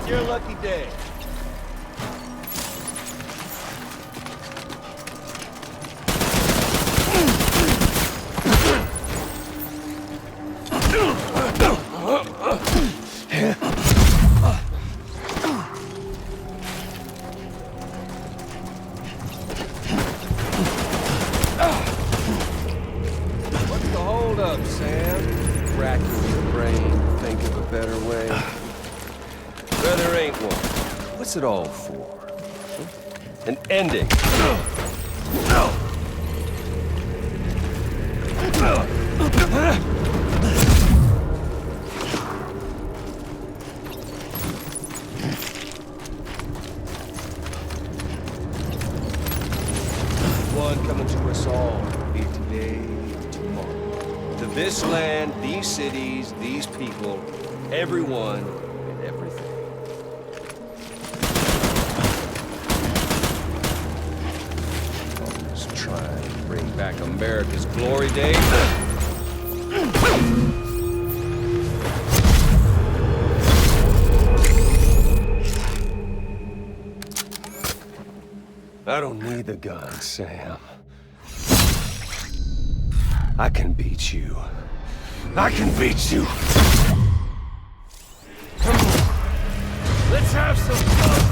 Your lucky day. What's the hold up, Sam? Racking your brain, think of a better way. Well, there ain't one. What's it all for? An ending. One coming to us all, be it today, tomorrow. To this land, these cities, these people, everyone and everything. Always trying to bring back America's glory days. I don't need the gun, Sam. I can beat you. I can beat you. Come on. Let's have some fun.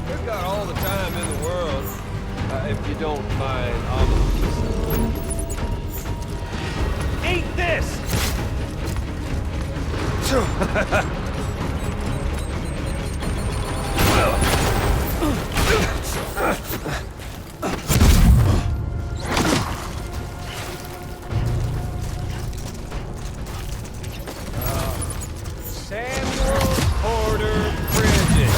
We've got all the time in the world. If you don't mind, eat this! Samuel Porter Bridges.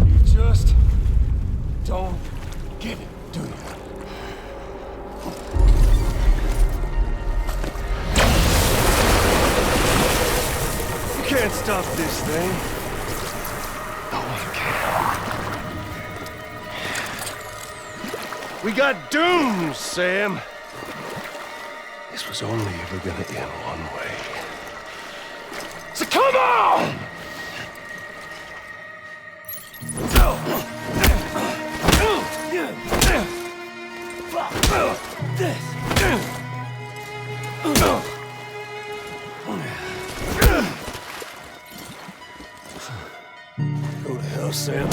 You just don't get it, do you? You can't stop this thing. No one can. We got doomed, Sam. This was only ever gonna end one way. So come on! Go to hell, Sam.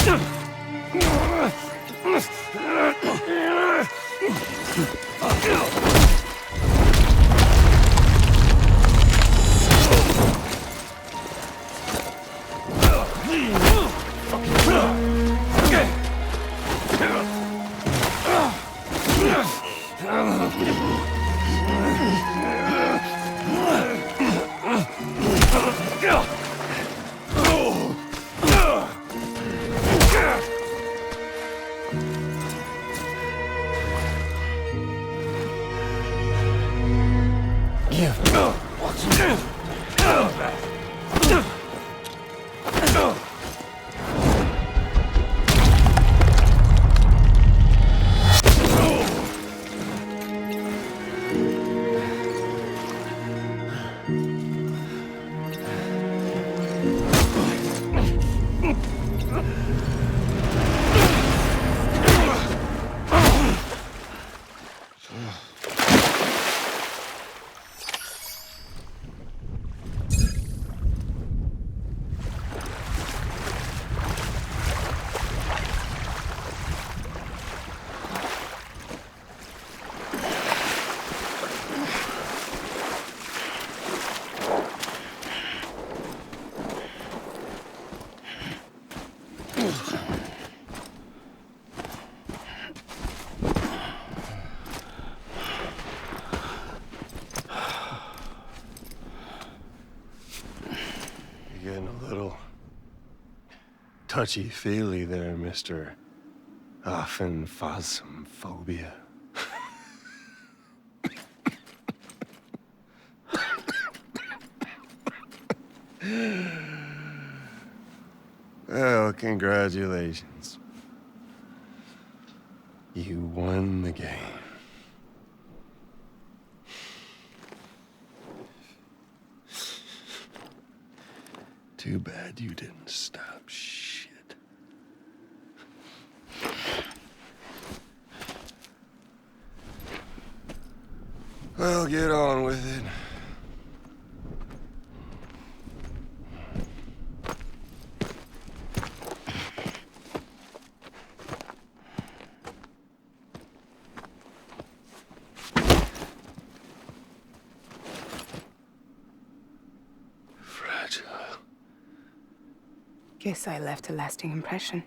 You're getting a little touchy-feely there, Mr. Phasmophobia. Well, congratulations. You won the game. Too bad you didn't stop shit. Well, get on with it. Fragile. Guess I left a lasting impression.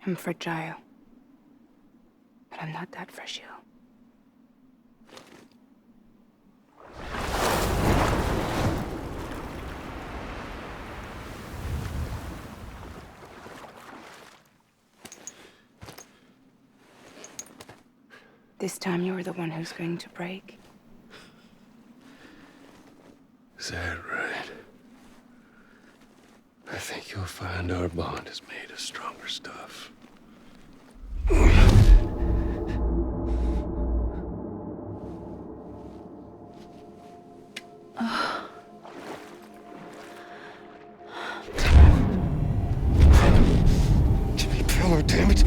I'm fragile. But I'm not that fragile. This time you're the one who's going to break. Is that right? I think you'll find our bond is made of stronger stuff. Jimmy Pillar, damn it!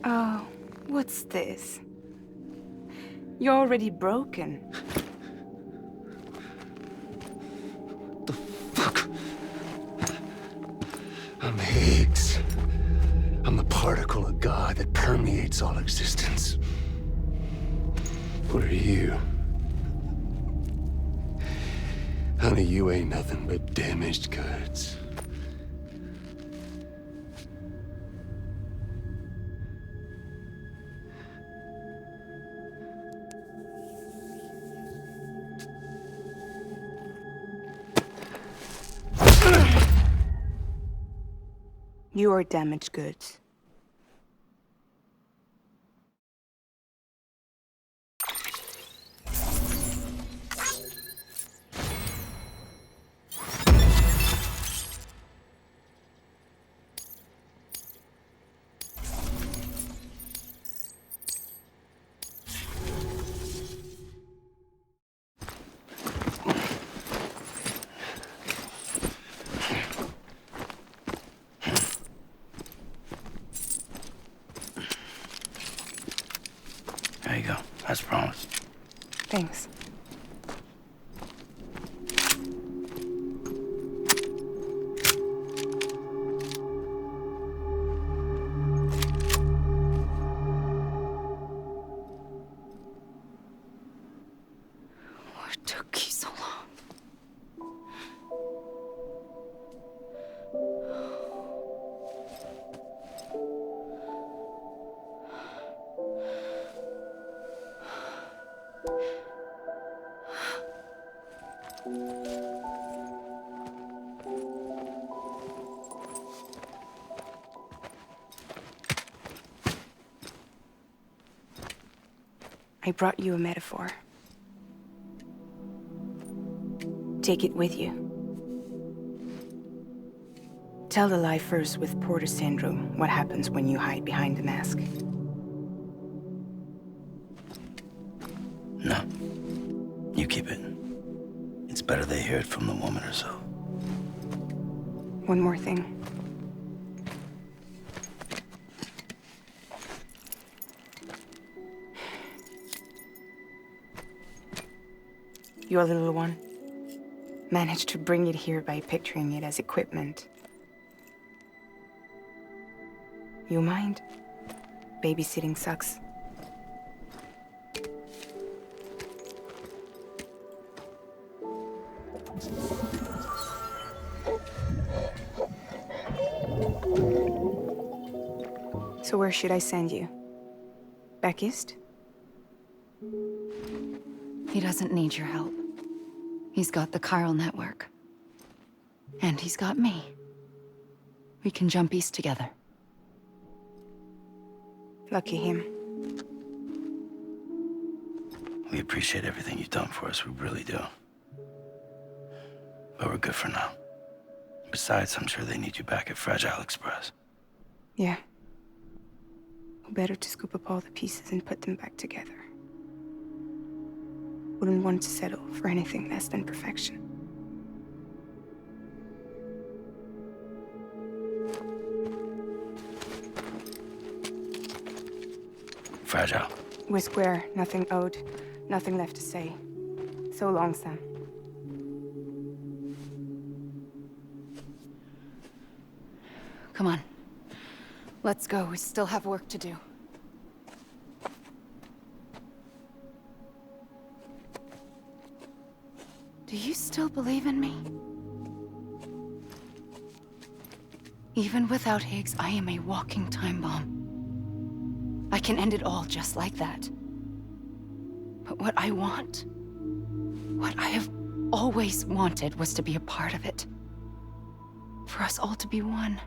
Oh, what's this? You're already broken. The fuck? I'm Higgs. I'm the particle of God that permeates all existence. What are you? Honey, you ain't nothing but damaged goods. You are damaged goods. There you go, as promised. Thanks. What took you so long? I brought you a metaphor. Take it with you. Tell the lifers with Porter syndrome what happens when you hide behind the mask. No. You keep it. It's better they hear it from the woman herself. One more thing. Your little one managed to bring it here by picturing it as equipment. You mind? Babysitting sucks. So where should I send you? Back east? He doesn't need your help. He's got the chiral network. And he's got me. We can jump east together. Lucky him. We appreciate everything you've done for us, we really do. But we're good for now. Besides, I'm sure they need you back at Fragile Express. Yeah. Better to scoop up all the pieces and put them back together. Wouldn't want to settle for anything less than perfection. Fragile. We're square, nothing owed, nothing left to say. So long, Sam. Come on. Let's go. We still have work to do. Do you still believe in me? Even without Higgs, I am a walking time bomb. I can end it all just like that. But what I want, what I have always wanted, was to be a part of it. For us all to be one.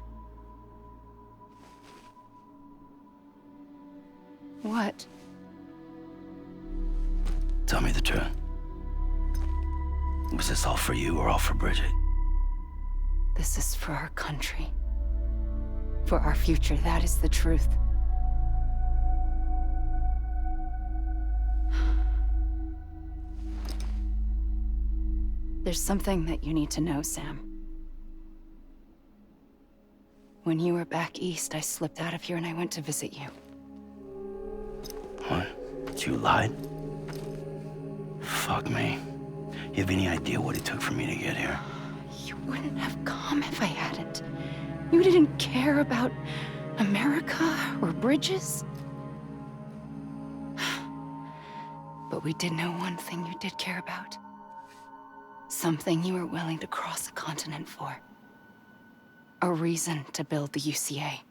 What? Tell me the truth. Was this all for you or all for Bridget? This is for our country. For our future, that is the truth. There's something that you need to know, Sam. When you were back east, I slipped out of here and I went to visit you. What? You lied? Fuck me. You have any idea what it took for me to get here? You wouldn't have come if I hadn't. You didn't care about America or bridges. But we did know one thing you did care about. Something you were willing to cross a continent for. A reason to build the UCA.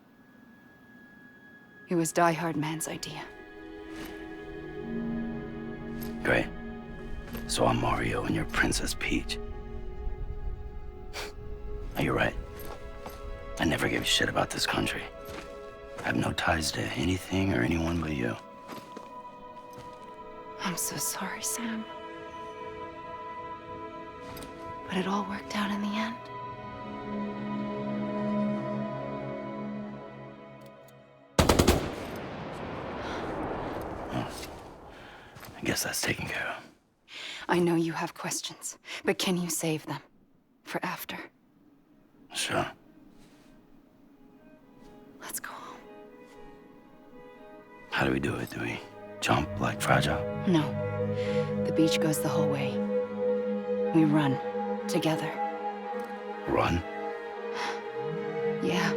It was Die Hard Man's idea. Great. So I'm Mario and you're Princess Peach. You're right. I never gave a shit about this country. I have no ties to anything or anyone but you. I'm so sorry, Sam. But it all worked out in the end. I guess that's taken care of. I know you have questions, but can you save them for after? Sure. Let's go home. How do we do it? Do we jump like Fragile? No. The beach goes the whole way. We run together. Run? Yeah.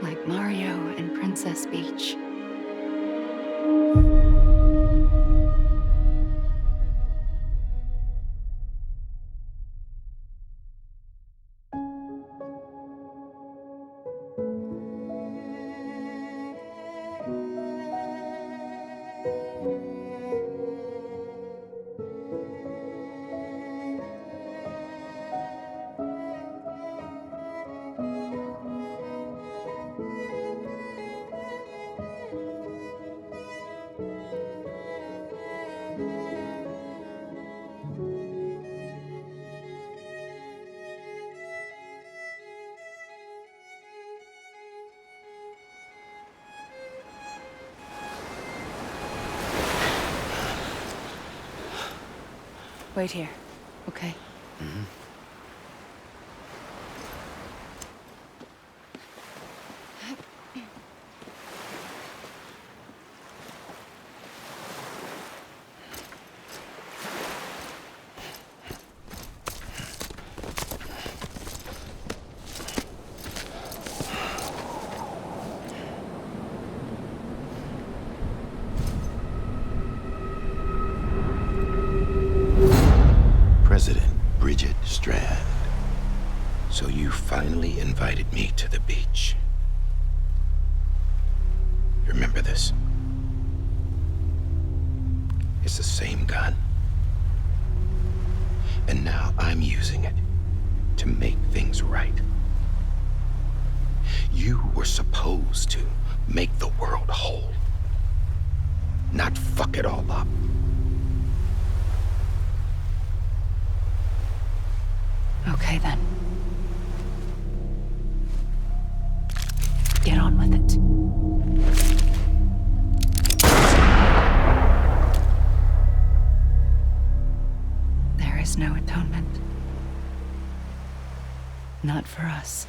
Like Mario and Princess Peach. Wait here, okay? Mm-hmm. President Bridget Strand. So you finally invited me to the beach. the same gun. And now I'm using it to make things right. You were supposed to make the world whole, not fuck it all up. Okay, then. Get on with it. There is no atonement. Not for us.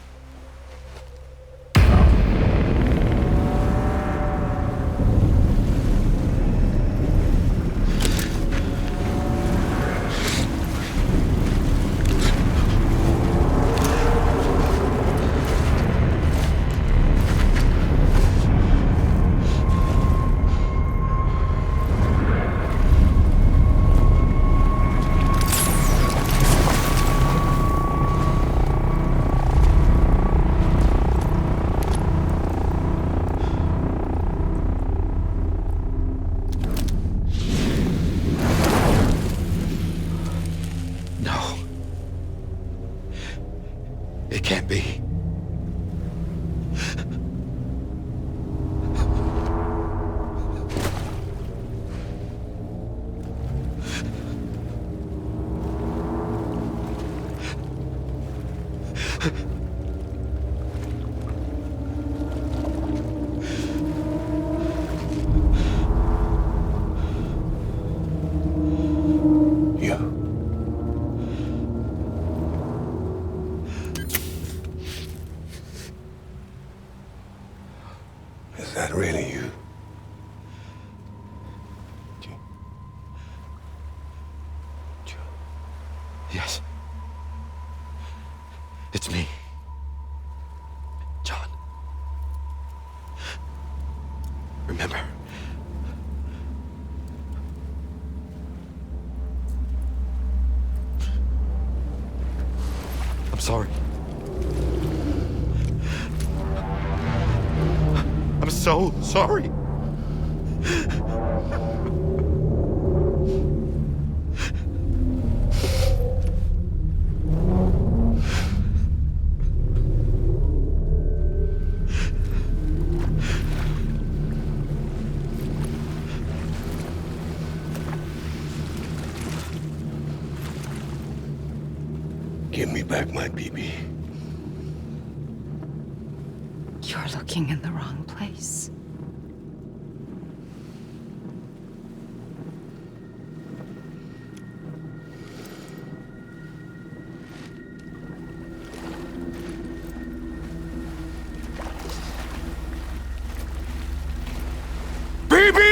No. It can't be. You. Is that really you? Yes. It's me. John. Remember? I'm sorry. I'm so sorry. Give me back my BB. You're looking in the wrong place. BB!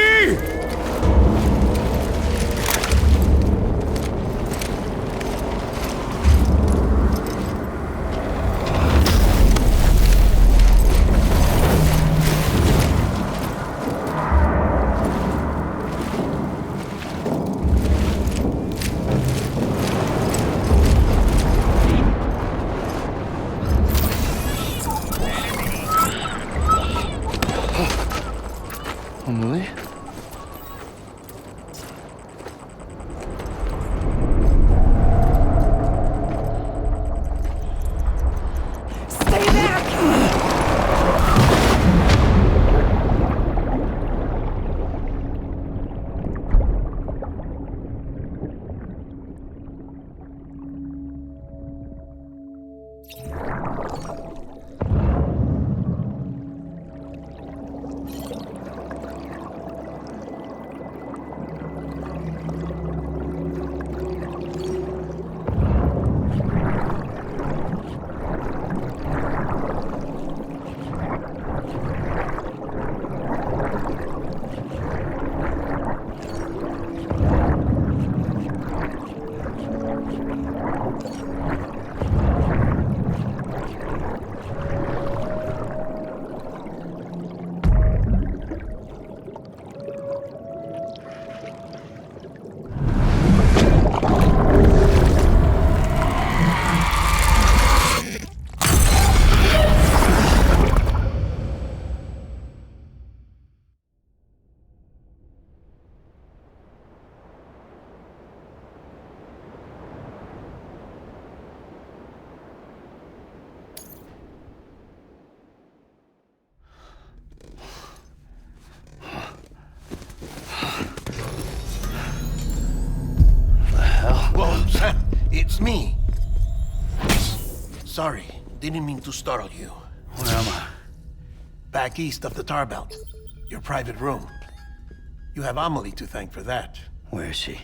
It's me. Sorry, didn't mean to startle you. Where am I? Back east of the tar belt. Your private room. You have Amelie to thank for that. Where is she?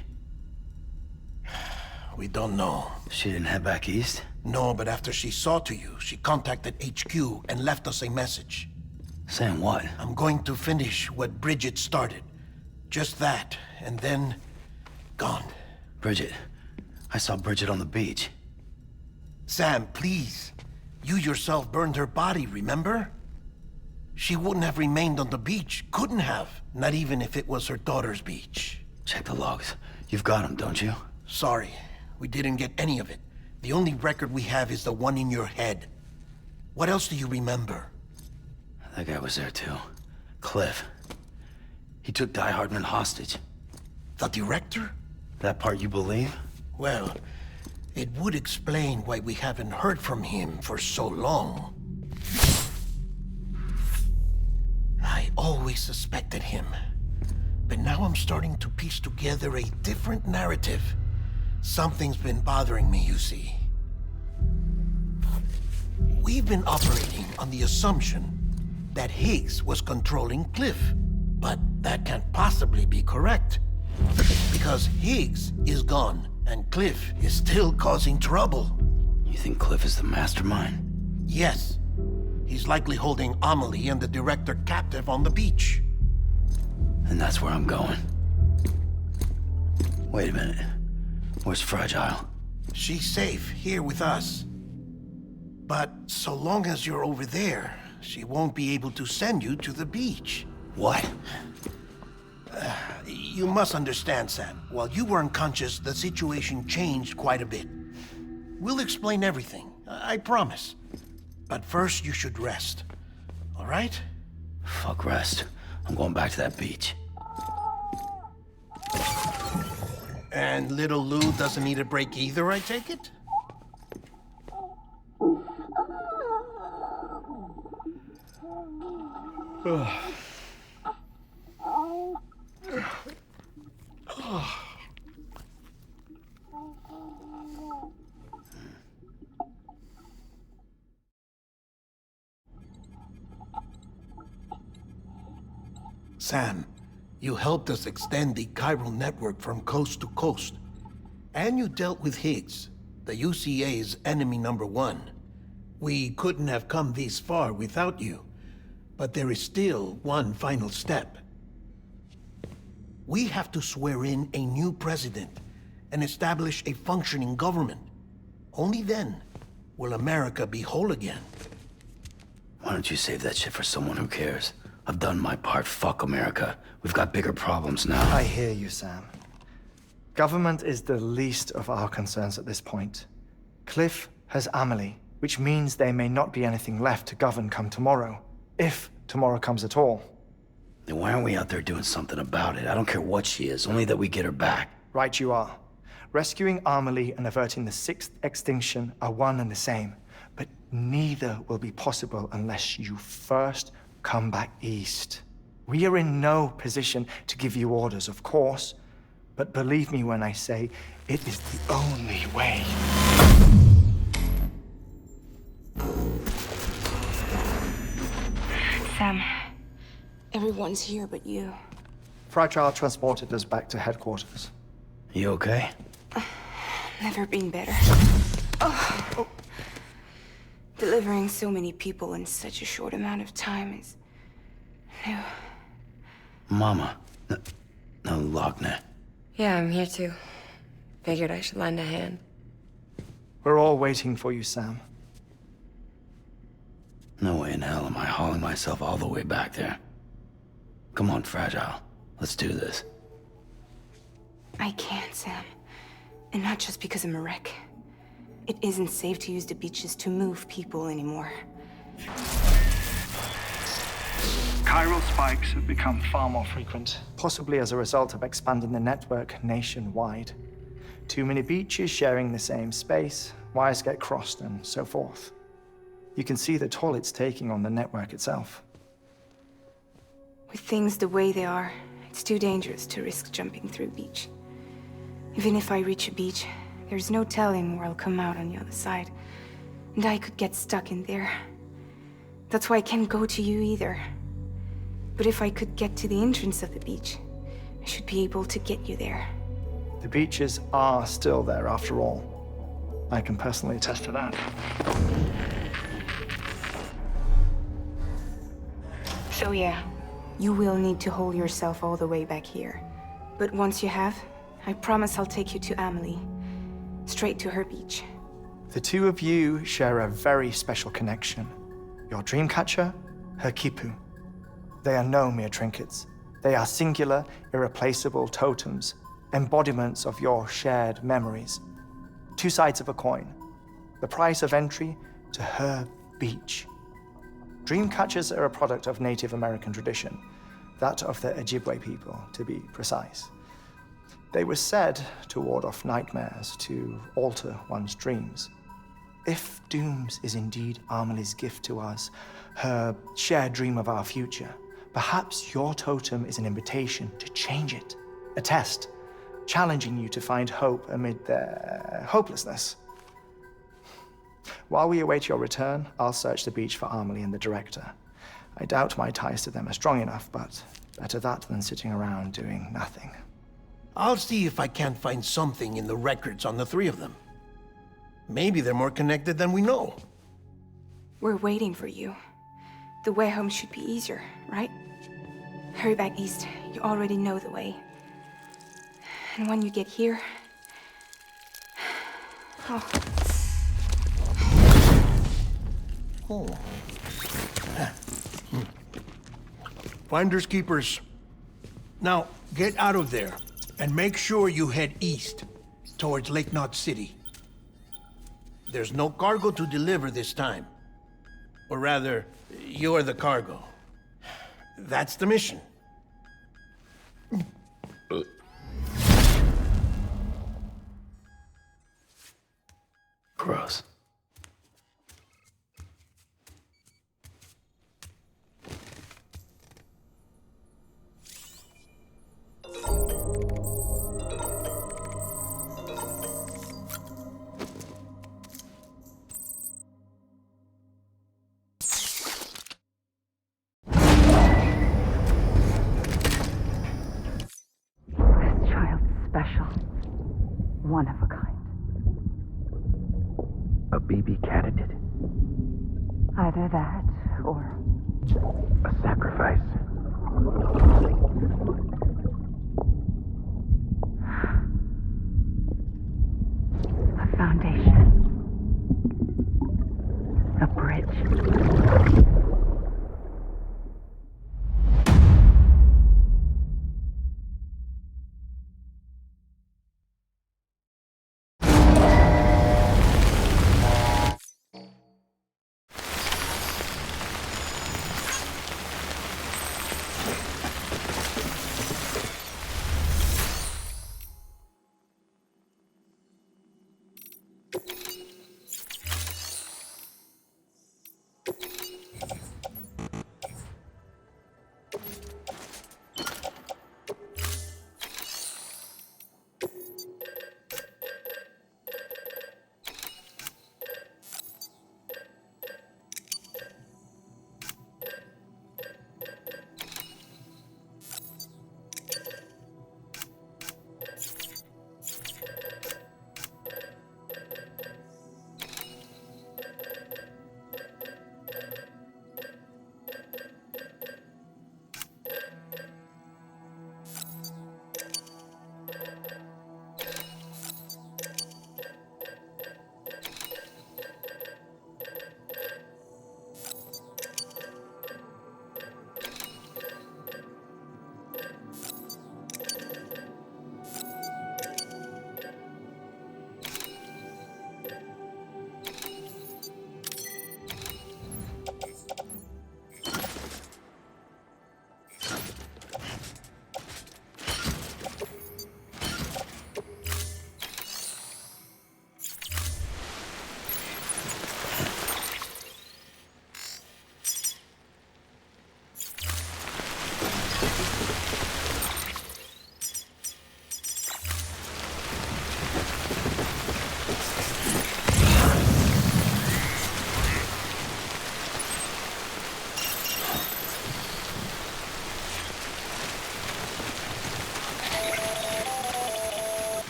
We don't know. She didn't head back east? No, but after she saw to you, she contacted HQ and left us a message. Saying what? I'm going to finish what Bridget started. Just that, and then... gone. Bridget. I saw Bridget on the beach. Sam, please. You yourself burned her body, remember? She wouldn't have remained on the beach. Couldn't have. Not even if it was her daughter's beach. Check the logs. You've got them, don't you? Sorry, we didn't get any of it. The only record we have is the one in your head. What else do you remember? That guy was there too. Cliff. He took Die Hardman hostage. The director? That part you believe? Well, it would explain why we haven't heard from him for so long. I always suspected him. But now I'm starting to piece together a different narrative. Something's been bothering me, you see. We've been operating on the assumption that Higgs was controlling Cliff. But that can't possibly be correct. Because Higgs is gone, and Cliff is still causing trouble. You think Cliff is the mastermind? Yes. He's likely holding Amelie and the director captive on the beach. And that's where I'm going. Wait a minute. Where's Fragile? She's safe here with us. But so long as you're over there, she won't be able to send you to the beach. What? You must understand, Sam. While you were unconscious, the situation changed quite a bit. We'll explain everything, I promise. But first, you should rest. All right? Fuck rest. I'm going back to that beach. And little Lou doesn't need a break either, I take it? Sam, you helped us extend the chiral network from coast to coast. And you dealt with Higgs, the UCA's enemy #1. We couldn't have come this far without you. But there is still one final step. We have to swear in a new president and establish a functioning government. Only then will America be whole again. Why don't you save that shit for someone who cares? I've done my part. Fuck America. We've got bigger problems now. I hear you, Sam. Government is the least of our concerns at this point. Cliff has Amelie, which means there may not be anything left to govern come tomorrow. If tomorrow comes at all. Then why aren't we out there doing something about it? I don't care what she is, only that we get her back. Right you are. Rescuing Amelie and averting the 6th extinction are one and the same. But neither will be possible unless you first come back east. We are in no position to give you orders, of course. But believe me when I say, it is the only way. Sam, everyone's here but you. Fragile transported us back to headquarters. You okay? Never been better. Oh. Delivering so many people in such a short amount of time is new. Mama. No, Lochner. Yeah, I'm here too. Figured I should lend a hand. We're all waiting for you, Sam. No way in hell am I hauling myself all the way back there. Come on, Fragile. Let's do this. I can't, Sam. And not just because I'm a wreck. It isn't safe to use the beaches to move people anymore. Chiral spikes have become far more frequent. Possibly as a result of expanding the network nationwide. Too many beaches sharing the same space, wires get crossed, and so forth. You can see the toll it's taking on the network itself. With things the way they are, it's too dangerous to risk jumping through a beach. Even if I reach a beach, There's no telling where I'll come out on the other side. And I could get stuck in there. That's why I can't go to you either. But if I could get to the entrance of the beach, I should be able to get you there. The beaches are still there after all. I can personally attest to that. So yeah, you will need to hold yourself all the way back here. But once you have, I promise I'll take you to Amelie. Straight to her beach. The two of you share a very special connection. Your dreamcatcher, her quipu. They are no mere trinkets. They are singular, irreplaceable totems, embodiments of your shared memories. Two sides of a coin. The price of entry to her beach. Dreamcatchers are a product of Native American tradition, that of the Ojibwe people, to be precise. They were said to ward off nightmares, to alter one's dreams. If Dooms is indeed Amelie's gift to us, her shared dream of our future, perhaps your totem is an invitation to change it. A test, challenging you to find hope amid their hopelessness. While we await your return, I'll search the beach for Amelie and the director. I doubt my ties to them are strong enough, but better that than sitting around doing nothing. I'll see if I can't find something in the records on the three of them. Maybe they're more connected than we know. We're waiting for you. The way home should be easier, right? Hurry back east. You already know the way. And when you get here... Oh. Oh. Finders keepers. Now, get out of there, and make sure you head east, towards Lake Knot City. There's no cargo to deliver this time. Or rather, you're the cargo. That's the mission. Gross. This child's special. One of a kind. A baby candidate? Either that, or... A sacrifice? a foundation. A bridge.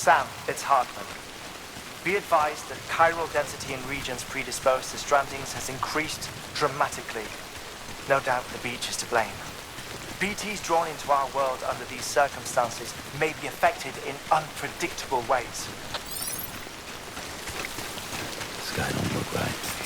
Sam, it's Hartman. Be advised that chiral density in regions predisposed to strandings has increased dramatically. No doubt the beach is to blame. BTs drawn into our world under these circumstances may be affected in unpredictable ways. This guy don't look right.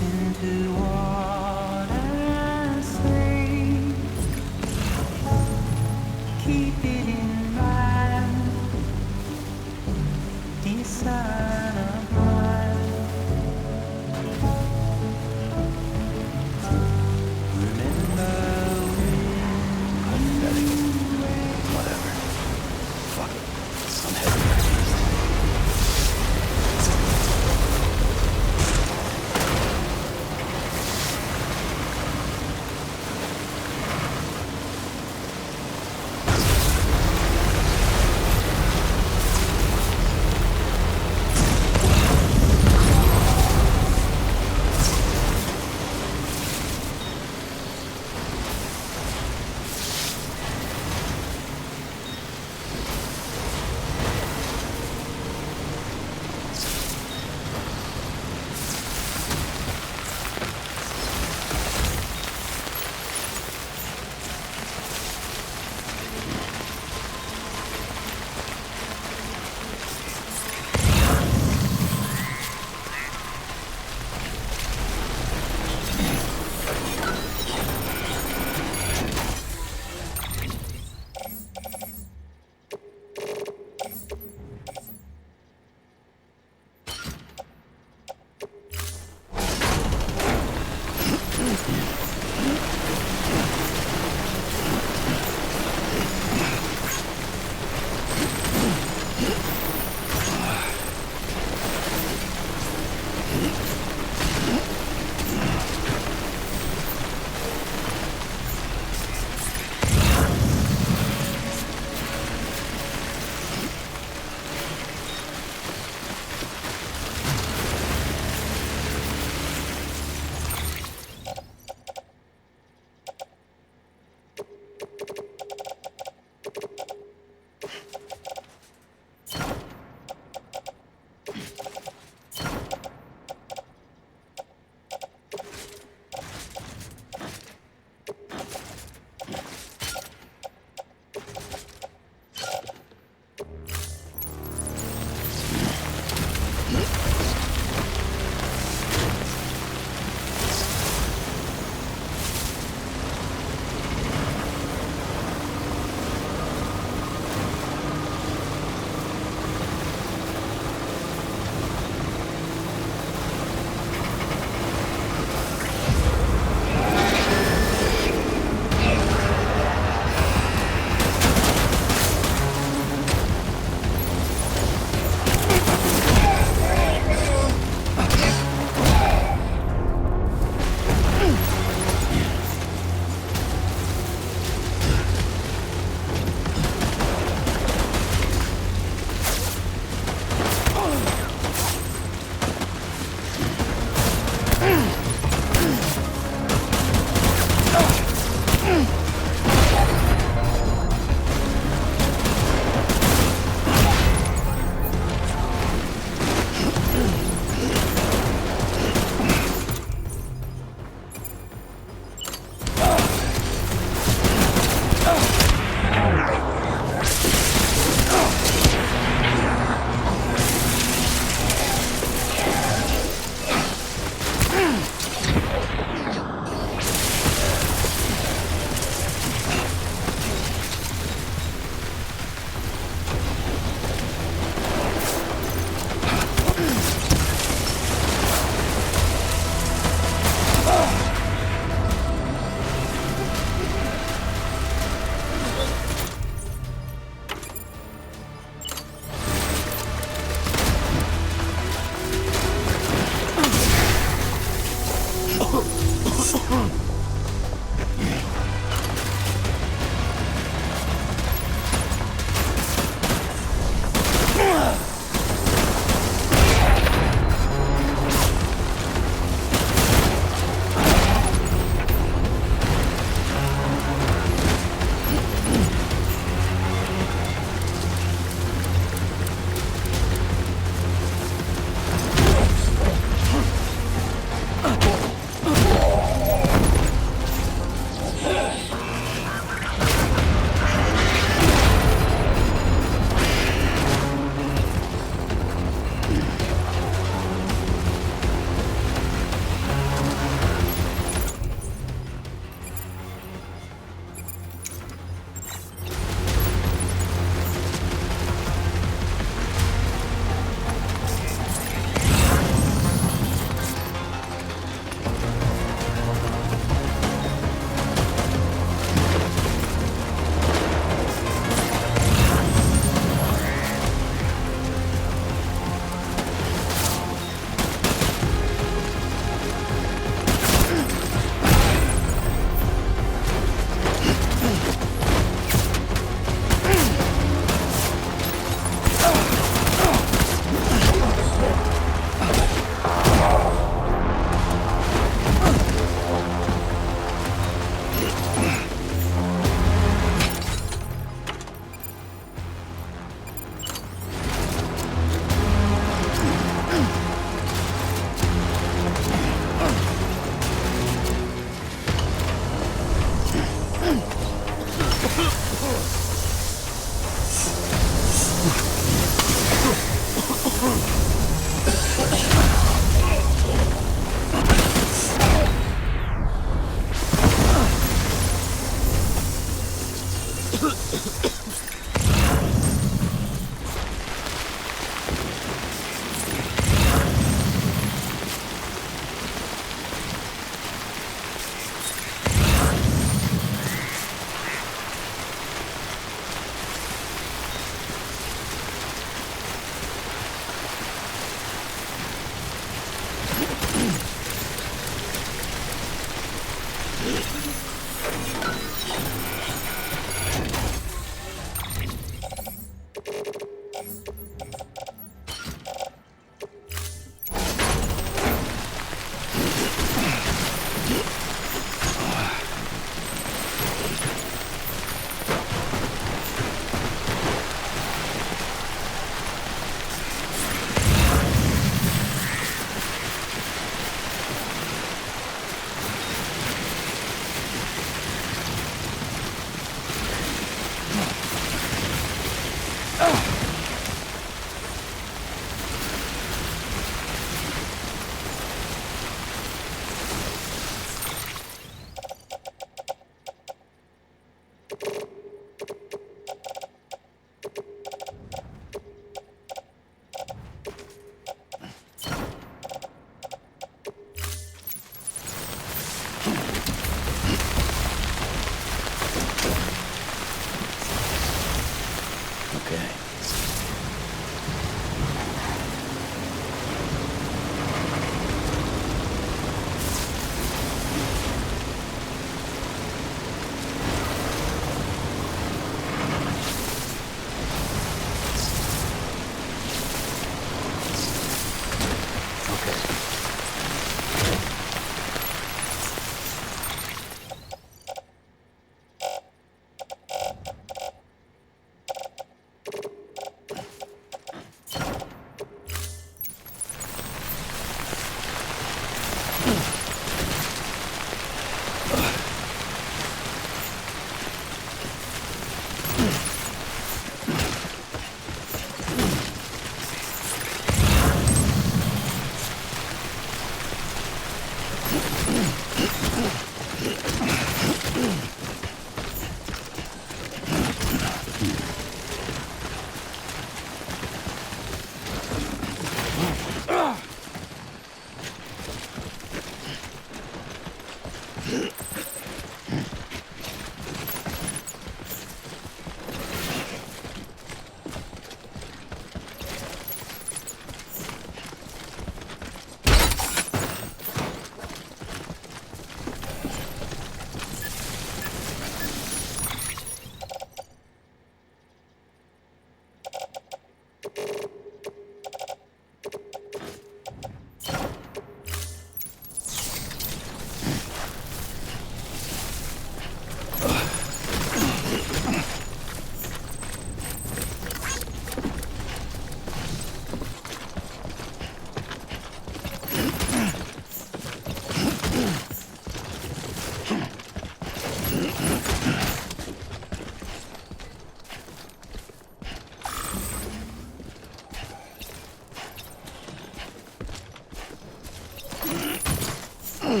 Come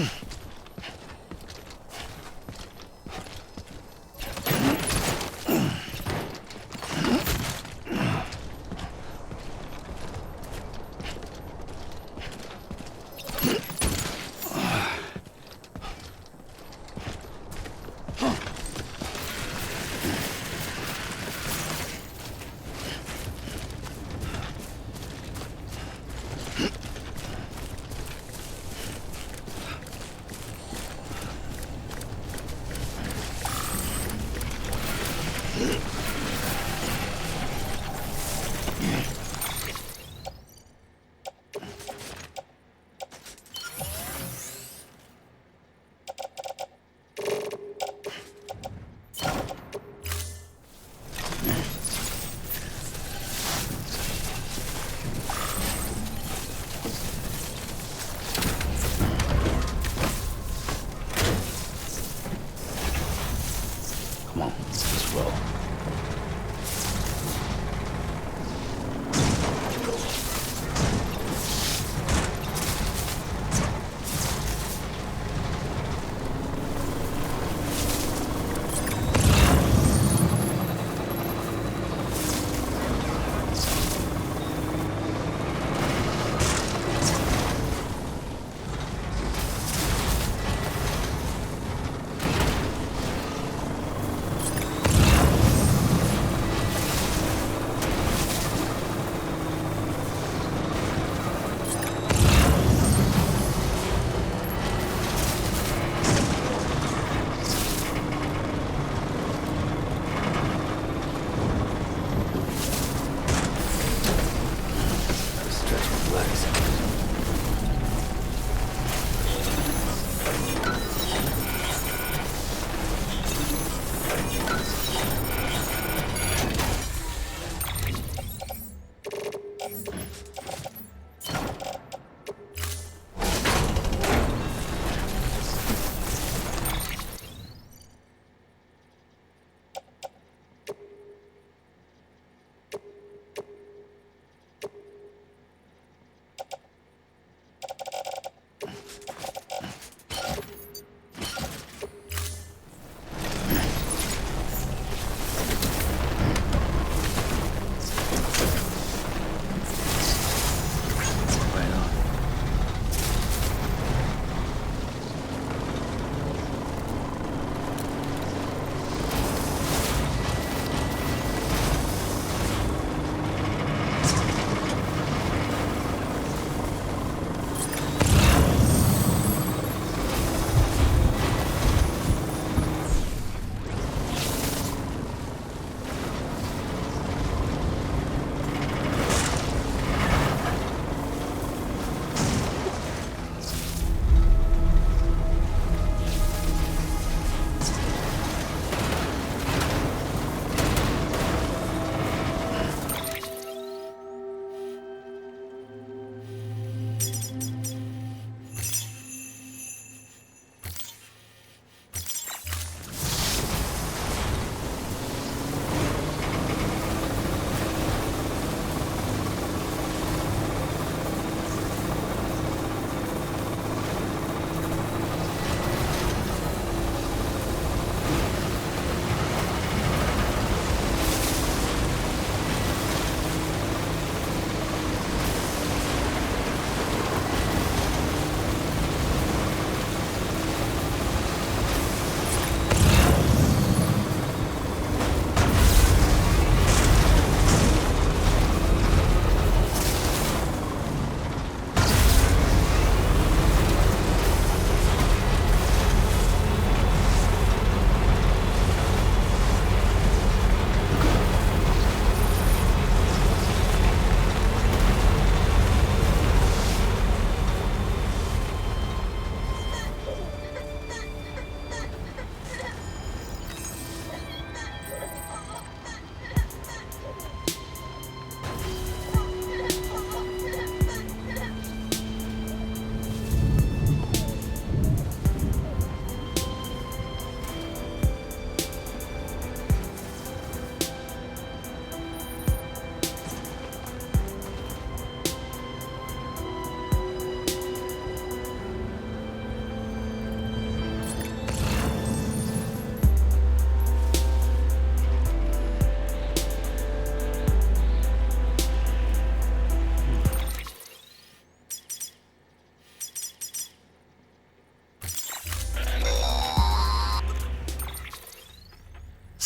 on, let's roll.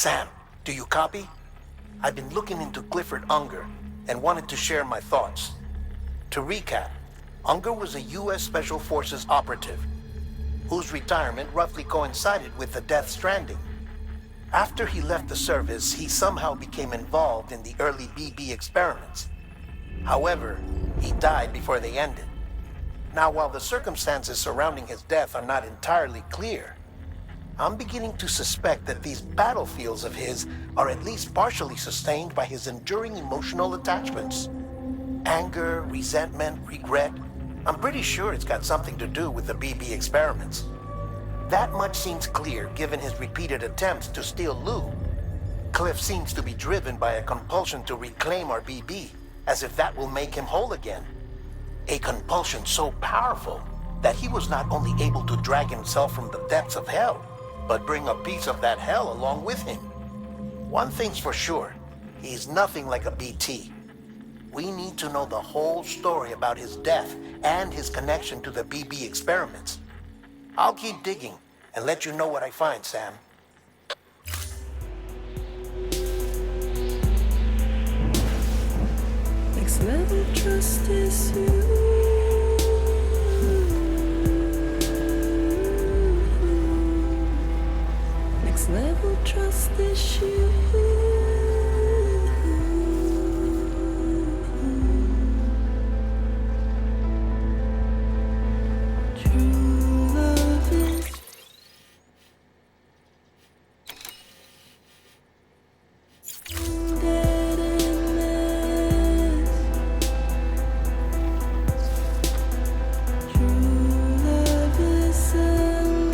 Sam, do you copy? I've been looking into Clifford Unger and wanted to share my thoughts. To recap, Unger was a U.S. Special Forces operative whose retirement roughly coincided with the Death Stranding. After he left the service, he somehow became involved in the early BB experiments. However, he died before they ended. Now, while the circumstances surrounding his death are not entirely clear, I'm beginning to suspect that these battlefields of his are at least partially sustained by his enduring emotional attachments. Anger, resentment, regret. I'm pretty sure it's got something to do with the BB experiments. That much seems clear given his repeated attempts to steal Lou. Cliff seems to be driven by a compulsion to reclaim our BB, as if that will make him whole again. A compulsion so powerful that he was not only able to drag himself from the depths of hell, but bring a piece of that hell along with him. One thing's for sure, he's nothing like a BT. We need to know the whole story about his death and his connection to the BB experiments. I'll keep digging and let you know what I find, Sam. Next level trust is you. Next level trust is you. True love is dead in this. True love is endless.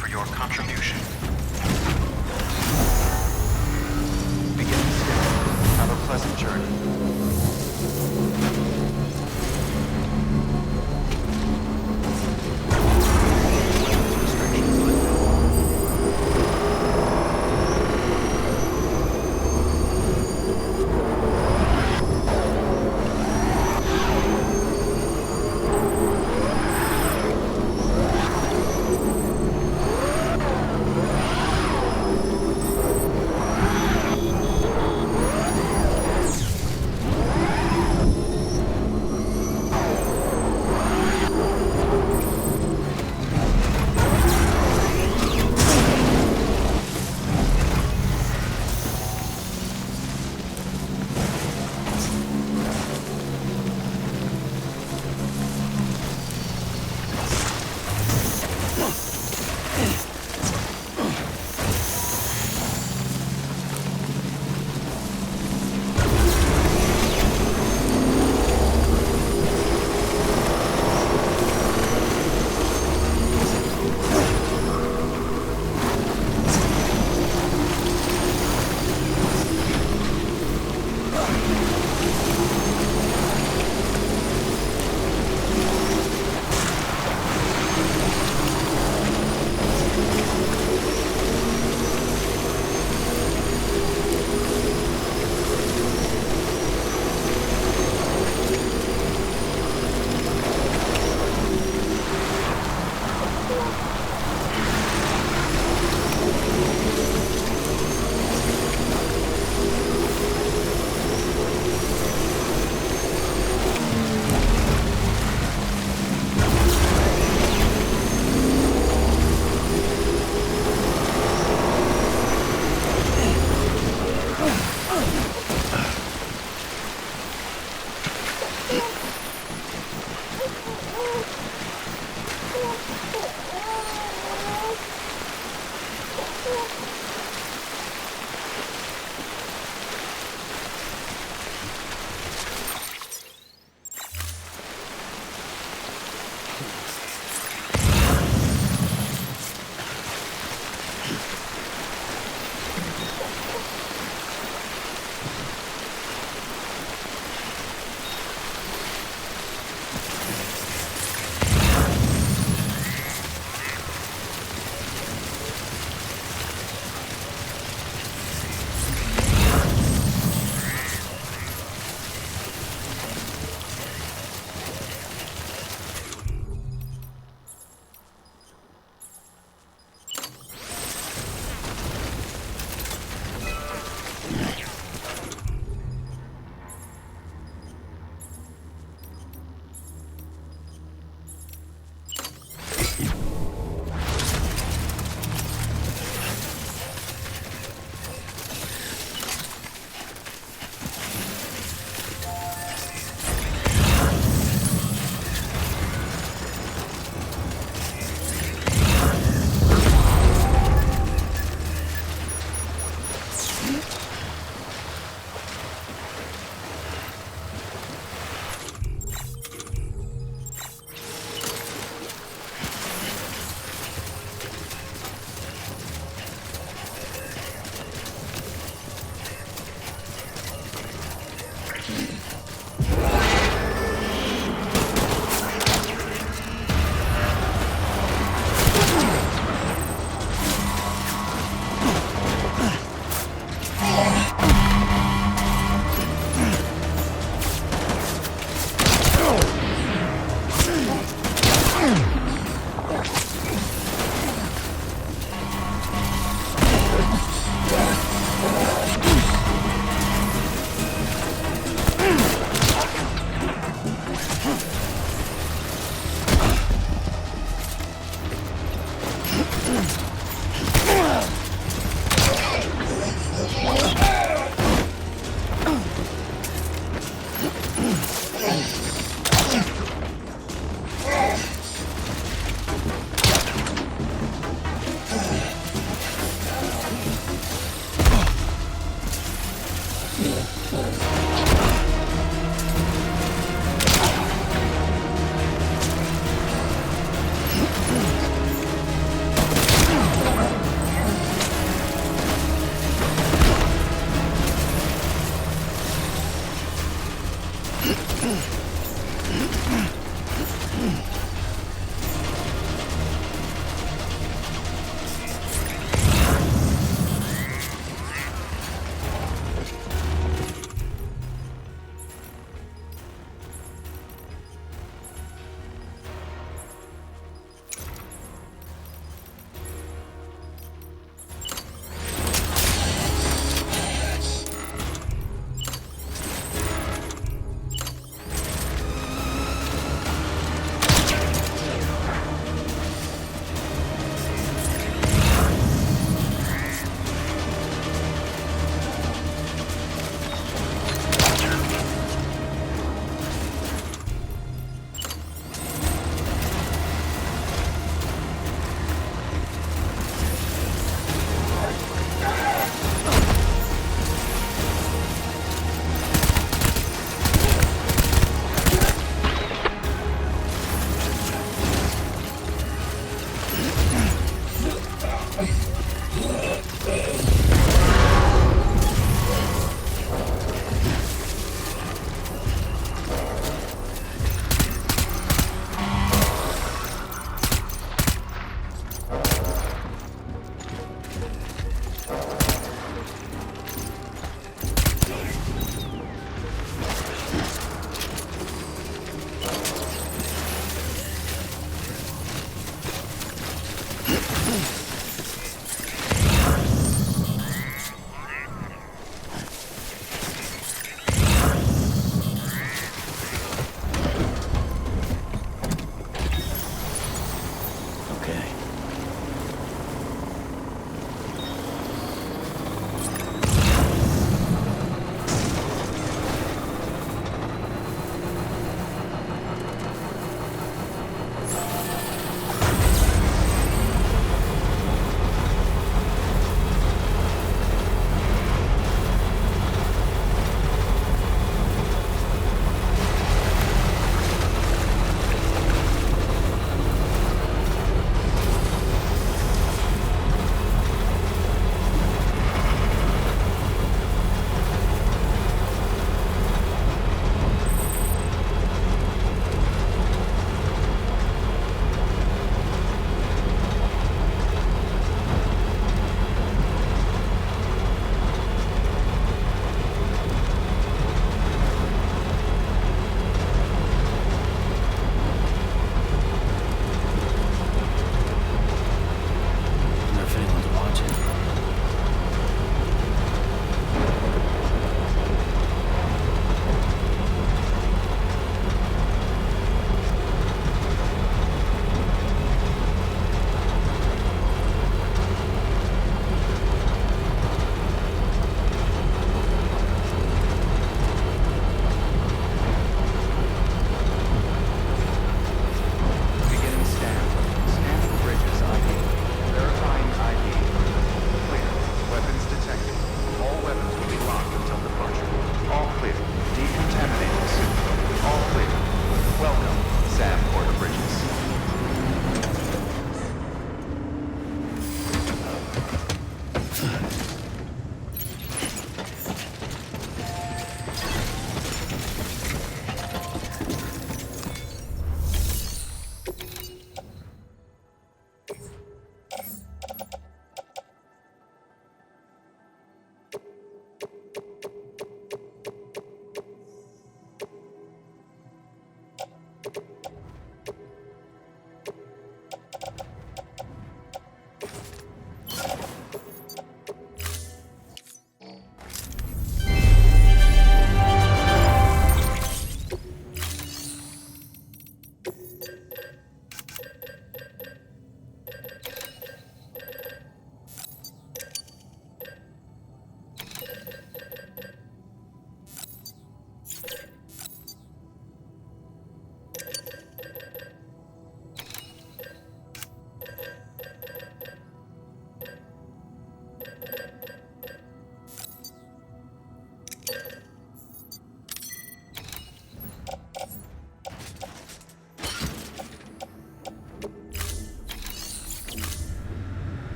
for your contribution. Begin scanning. Have a pleasant journey.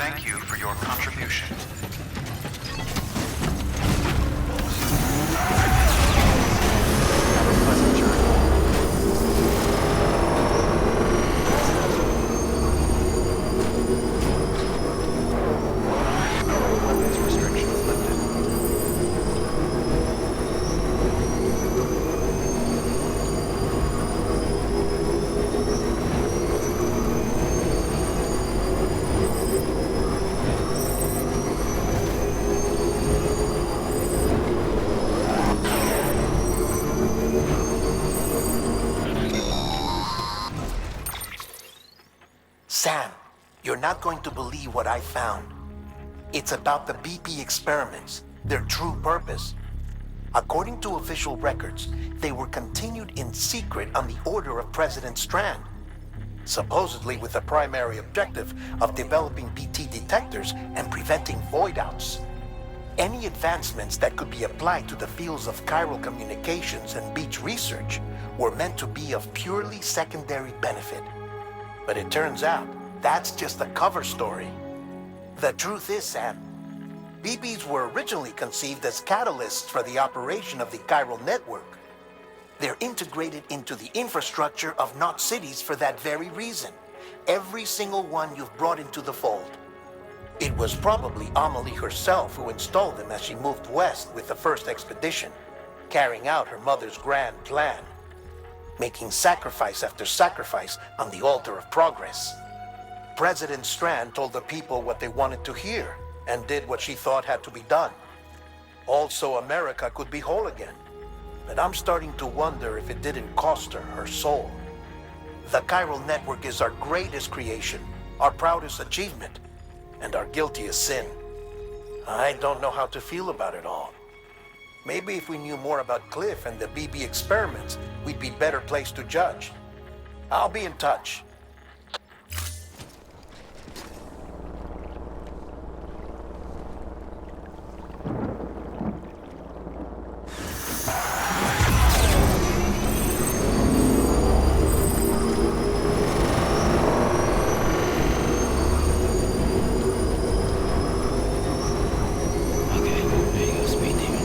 thank you for your contribution. Have a pleasant journey. Weapons restrictions lifted. Sam, you're not going to believe what I found. It's about the BP experiments, their true purpose. According to official records, they were continued in secret on the order of President Strand, supposedly with the primary objective of developing BT detectors and preventing void-outs. Any advancements that could be applied to the fields of chiral communications and beach research were meant to be of purely secondary benefit. But it turns out, that's just a cover story. The truth is, Sam, BBs were originally conceived as catalysts for the operation of the chiral network. They're integrated into the infrastructure of Knot cities for that very reason. Every single one you've brought into the fold. It was probably Amelie herself who installed them as she moved west with the first expedition, carrying out her mother's grand plan, making sacrifice after sacrifice on the altar of progress. President Strand told the people what they wanted to hear and did what she thought had to be done. Also, America could be whole again. But I'm starting to wonder if it didn't cost her her soul. The chiral network is our greatest creation, our proudest achievement, and our guiltiest sin. I don't know how to feel about it all. Maybe if we knew more about Cliff and the BB experiments, we'd be better placed to judge. I'll be in touch. Okay, there you go, Speed Demon.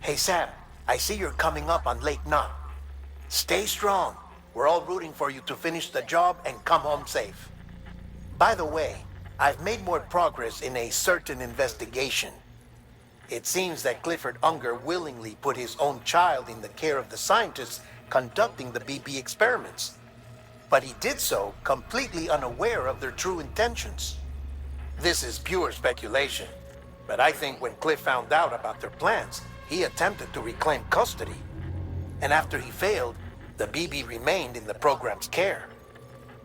Hey, Sam, I see you're coming up on Lake Knot. Stay strong. We're all rooting for you to finish the job and come home safe. By the way, I've made more progress in a certain investigation. It seems that Clifford Unger willingly put his own child in the care of the scientists conducting the BB experiments. But he did so completely unaware of their true intentions. This is pure speculation, but I think when Cliff found out about their plans, he attempted to reclaim custody. And after he failed, the BB remained in the program's care.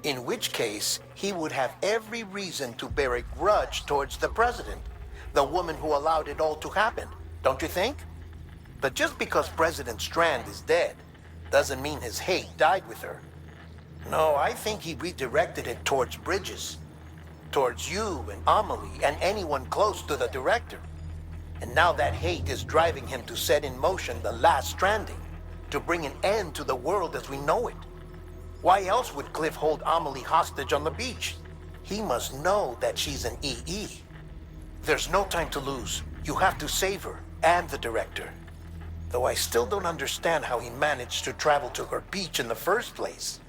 In which case, he would have every reason to bear a grudge towards the president, the woman who allowed it all to happen, don't you think? But just because President Strand is dead, doesn't mean his hate died with her. No, I think he redirected it towards Bridges, towards you and Amelie and anyone close to the director. And now that hate is driving him to set in motion the last stranding, to bring an end to the world as we know it. Why else would Cliff hold Amelie hostage on the beach? He must know that she's an EE. There's no time to lose. You have to save her and the director. Though I still don't understand how he managed to travel to her beach in the first place.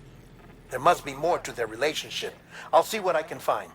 There must be more to their relationship. I'll see what I can find.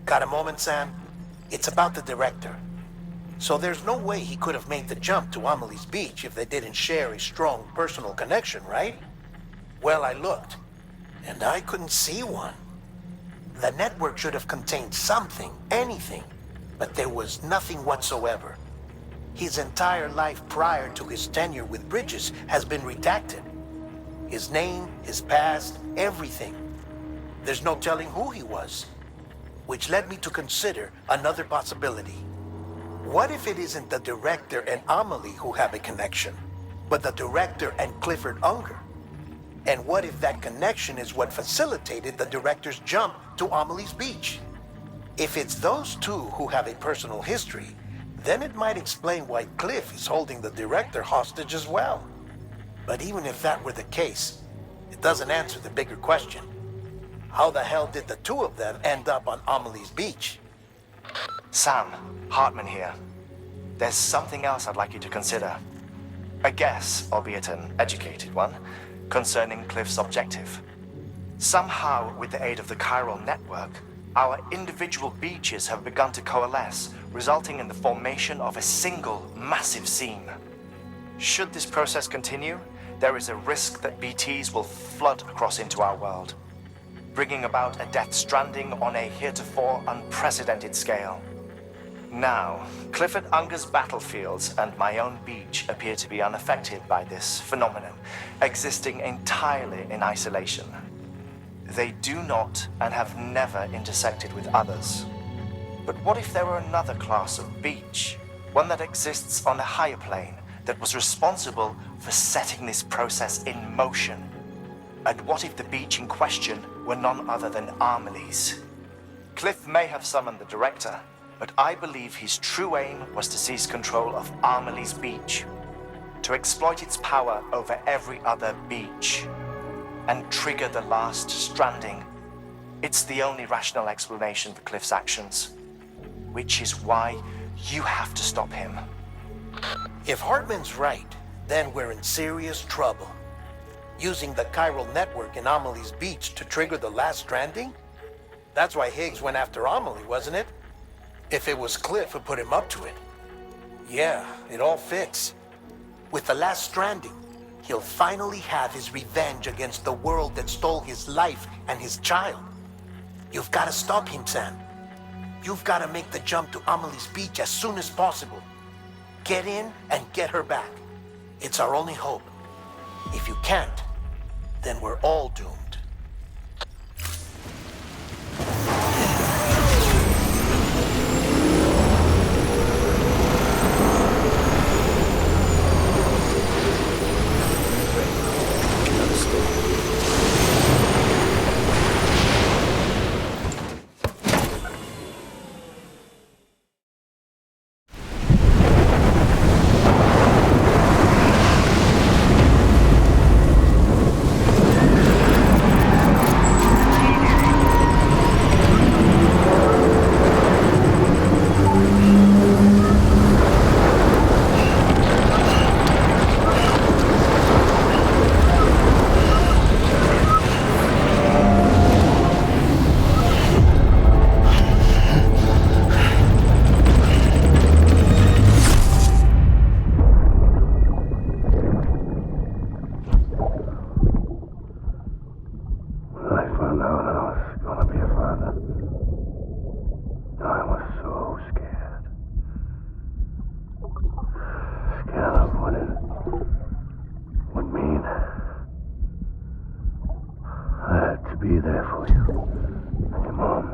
Got a moment, Sam? It's about the director. So there's no way he could have made the jump to Amelie's beach if they didn't share a strong personal connection, right? Well, I looked, and I couldn't see one. The network should have contained something, anything, but there was nothing whatsoever. His entire life prior to his tenure with Bridges has been redacted. His name, his past, everything. There's no telling who he was. Which led me to consider another possibility. What if it isn't the director and Amelie who have a connection, but the director and Clifford Unger? And what if that connection is what facilitated the director's jump to Amelie's beach? If it's those two who have a personal history, then it might explain why Cliff is holding the director hostage as well. But even if that were the case, it doesn't answer the bigger question. How the hell did the two of them end up on Amelie's beach? Sam, Hartman here. There's something else I'd like you to consider. A guess, albeit an educated one, concerning Cliff's objective. Somehow, with the aid of the chiral network, our individual beaches have begun to coalesce, resulting in the formation of a single massive seam. Should this process continue, there is a risk that BTs will flood across into our world, bringing about a death stranding on a heretofore unprecedented scale. Now, Clifford Unger's battlefields and my own beach appear to be unaffected by this phenomenon, existing entirely in isolation. They do not and have never intersected with others. But what if there were another class of beach, one that exists on a higher plane, that was responsible for setting this process in motion? And what if the beach in question were none other than Amelie's? Cliff may have summoned the director, but I believe his true aim was to seize control of Amelie's beach, to exploit its power over every other beach, and trigger the last stranding. It's the only rational explanation for Cliff's actions, which is why you have to stop him. If Hartman's right, then we're in serious trouble. Using the chiral network in Amelie's beach to trigger the last stranding? That's why Higgs went after Amelie, wasn't it? If it was Cliff who put him up to it. Yeah, it all fits. With the last stranding, he'll finally have his revenge against the world that stole his life and his child. You've got to stop him, Sam. You've got to make the jump to Amelie's beach as soon as possible. Get in and get her back. It's our only hope. If you can't, then we're all doomed. Be there for you and your mom,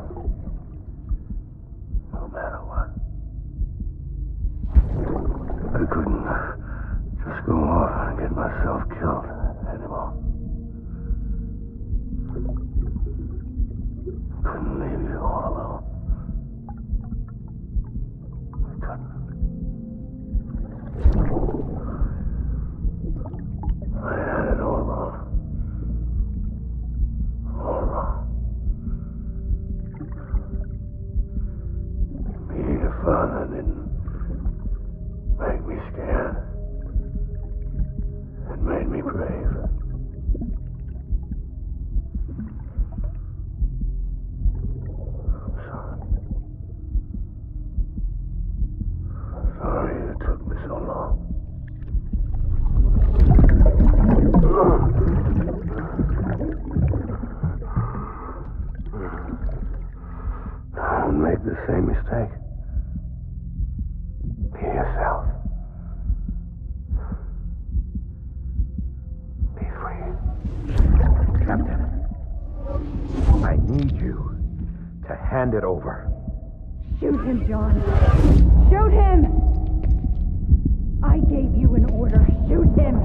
no matter what. I couldn't just go off and get myself killed anymore. Couldn't leave you all alone. I couldn't. I had it all wrong. All wrong. Being a father didn't make me scared. It made me brave. I'm sorry. Sorry it took me so long. Don't make the same mistake. Be yourself. Be free. Captain, I need you to hand it over. Shoot him, John. Shoot him! I gave you an order. Shoot him!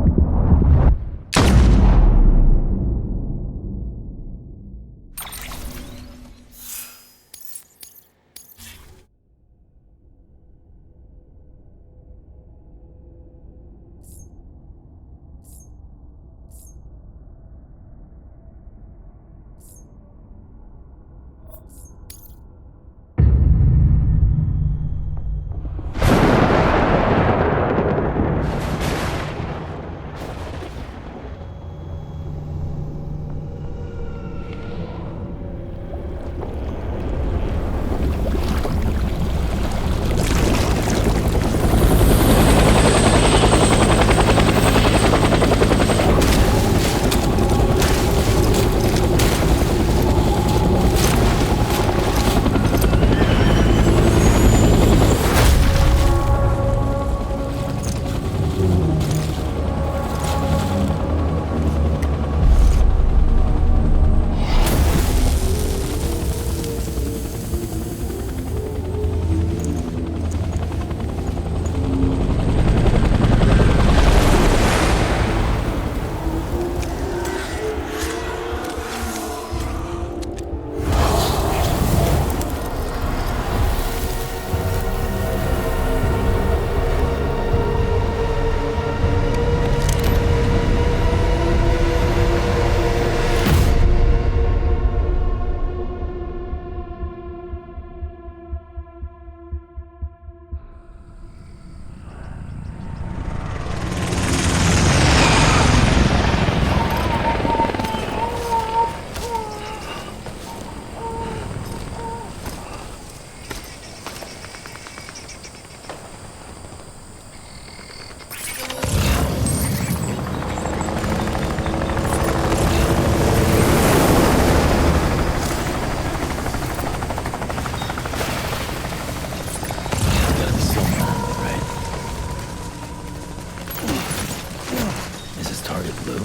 Lou?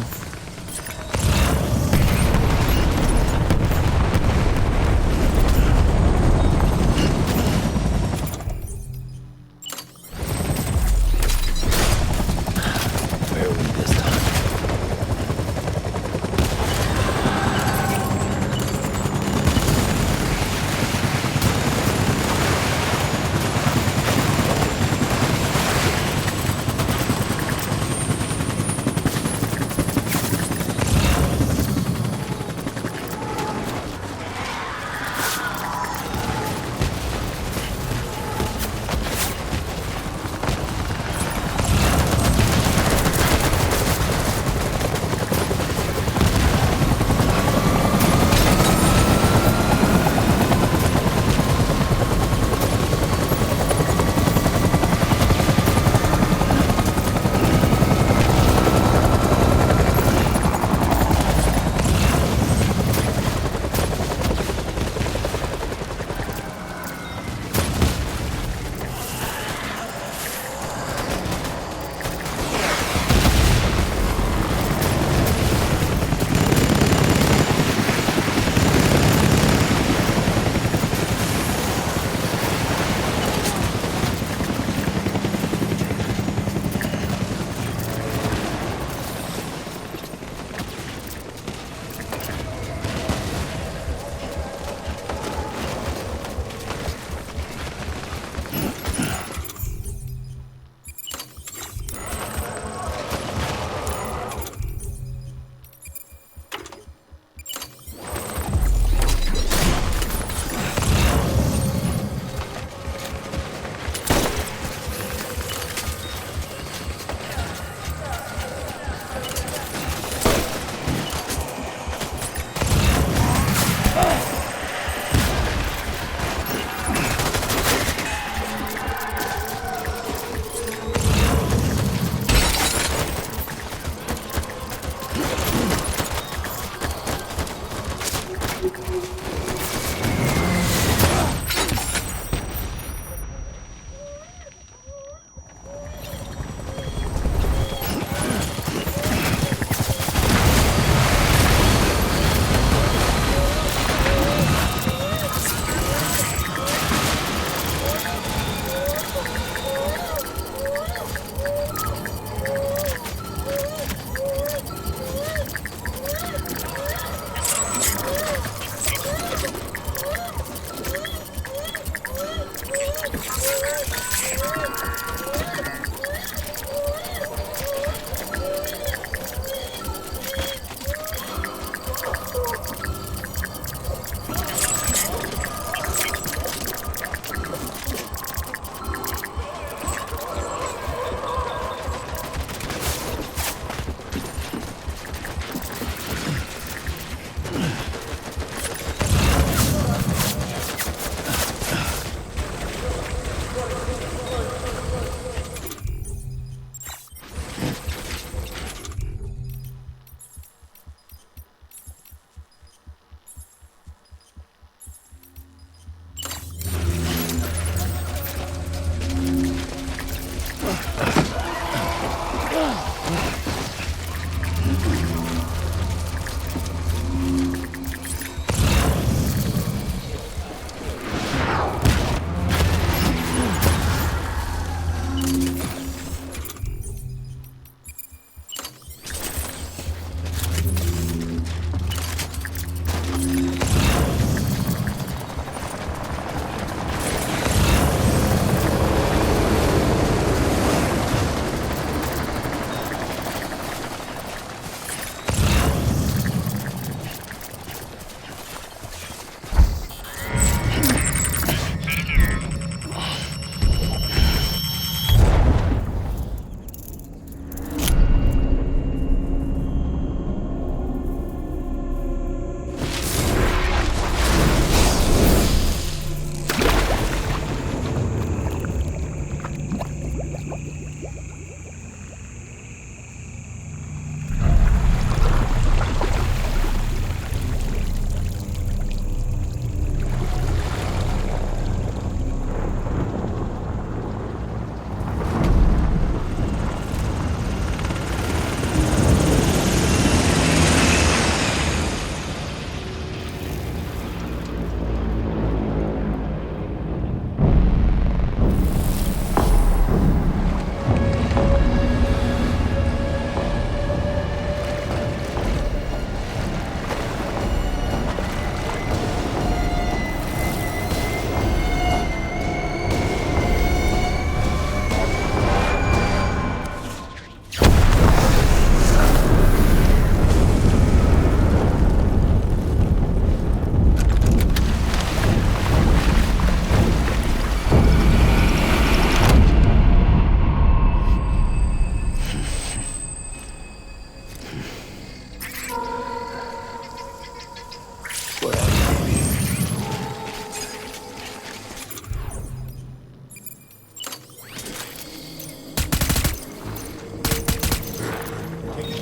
Where are we this time?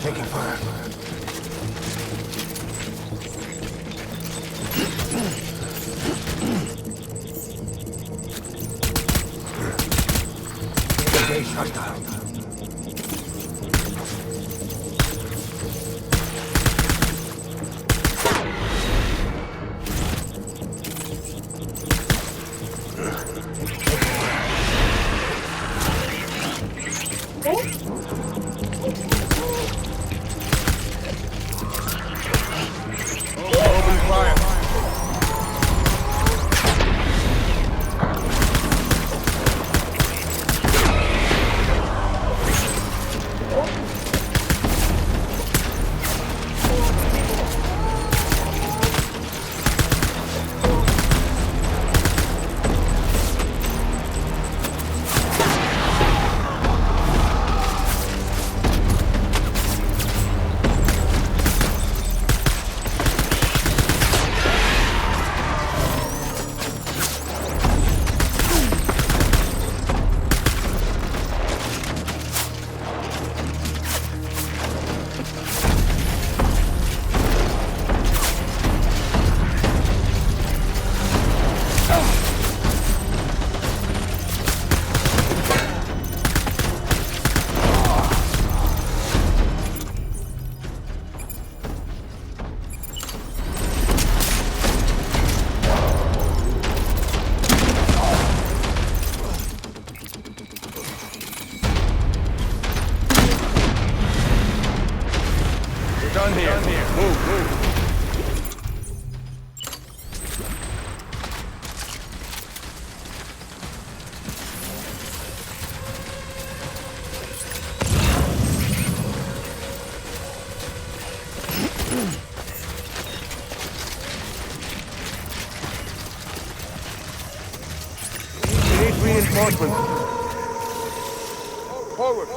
taking fire. Base hostile. Done here. Move. We need reinforcements. Forward.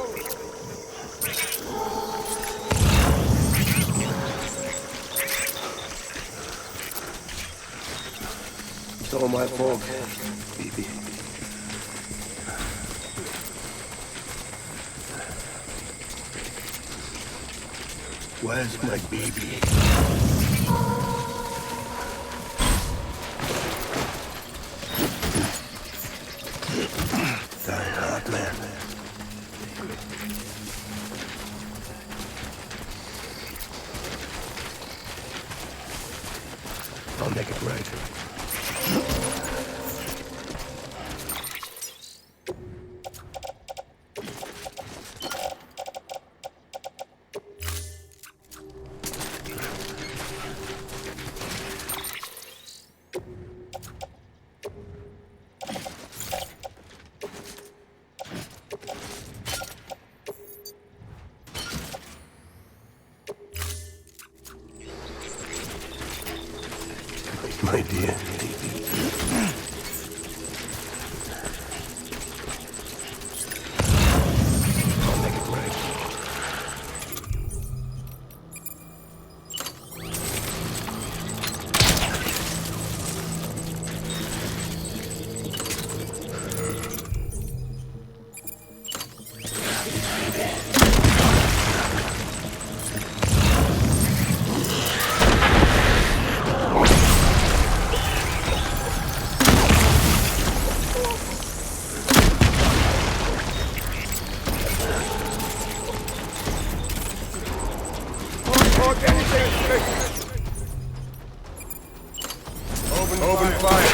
It's all my fault, baby. Where's my baby? Die hard, man. I'll make it right. My dear baby. I'll make it right. Open fire.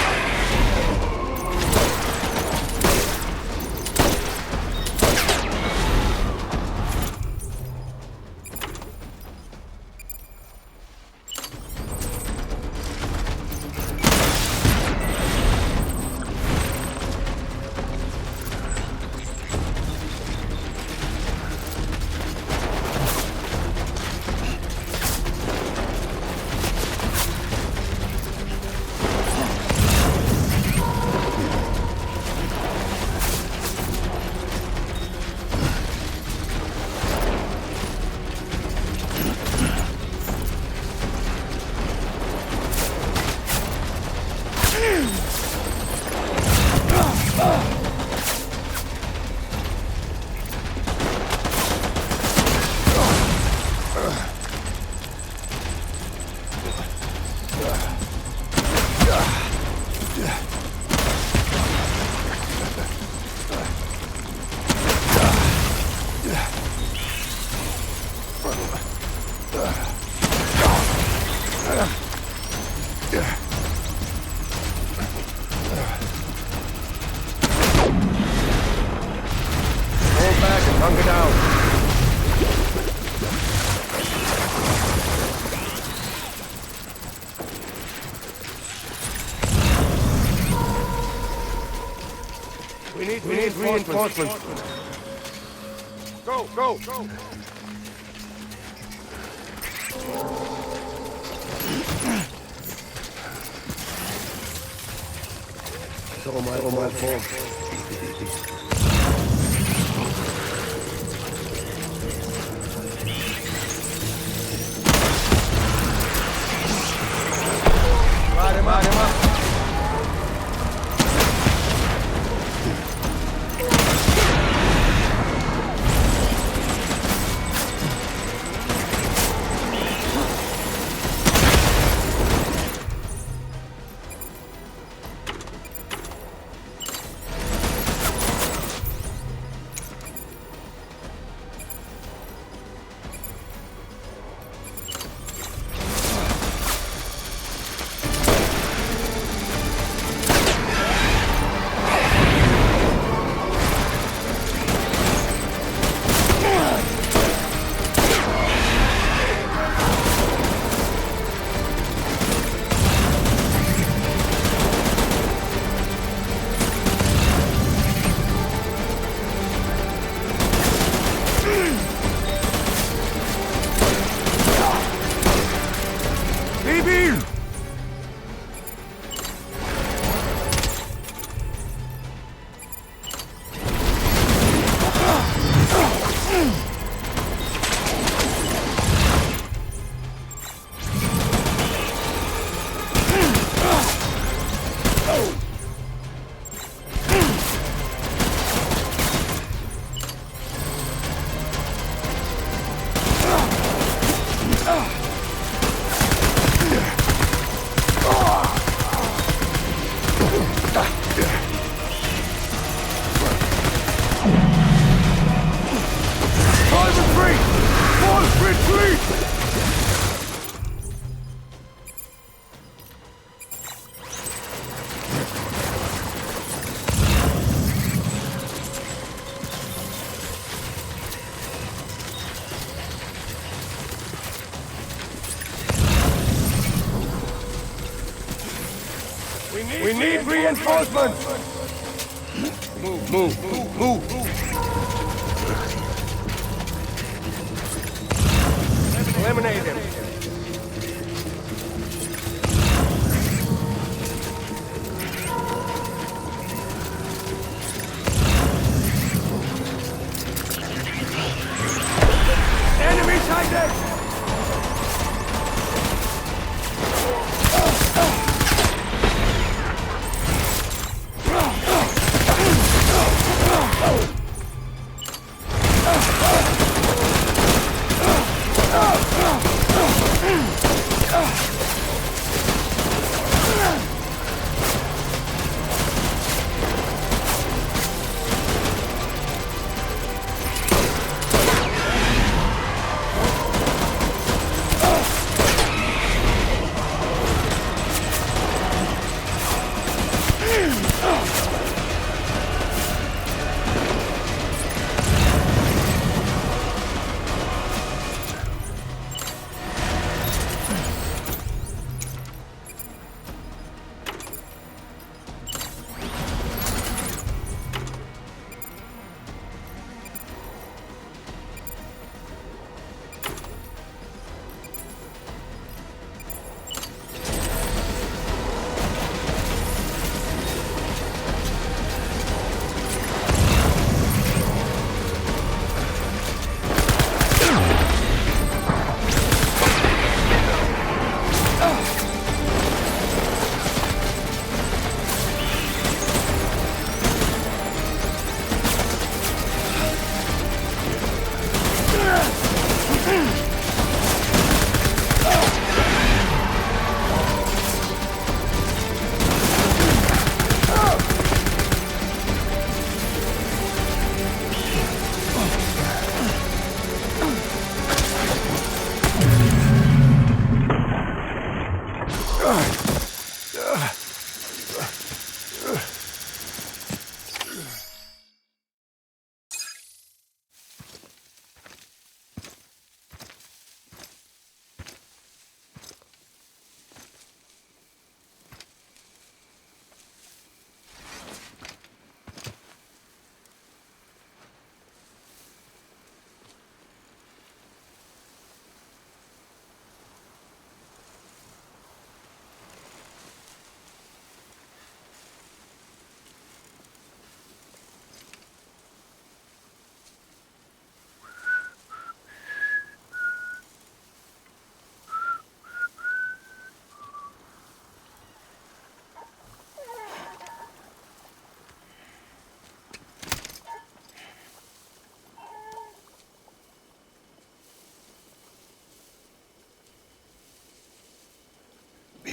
Hunker down. We need reinforcements. Go! It's all my fault. Ride him up. We need reinforcements! Move. Eliminate him. Enemy sighted!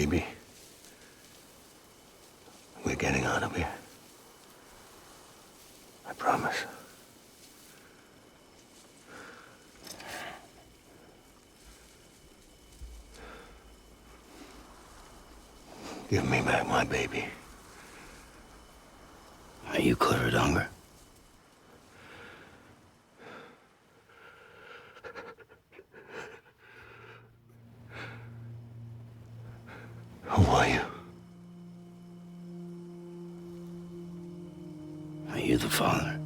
Baby, we're getting out of here. I promise. Give me back my baby. Are you clear of hunger? Who are you? Are you the father?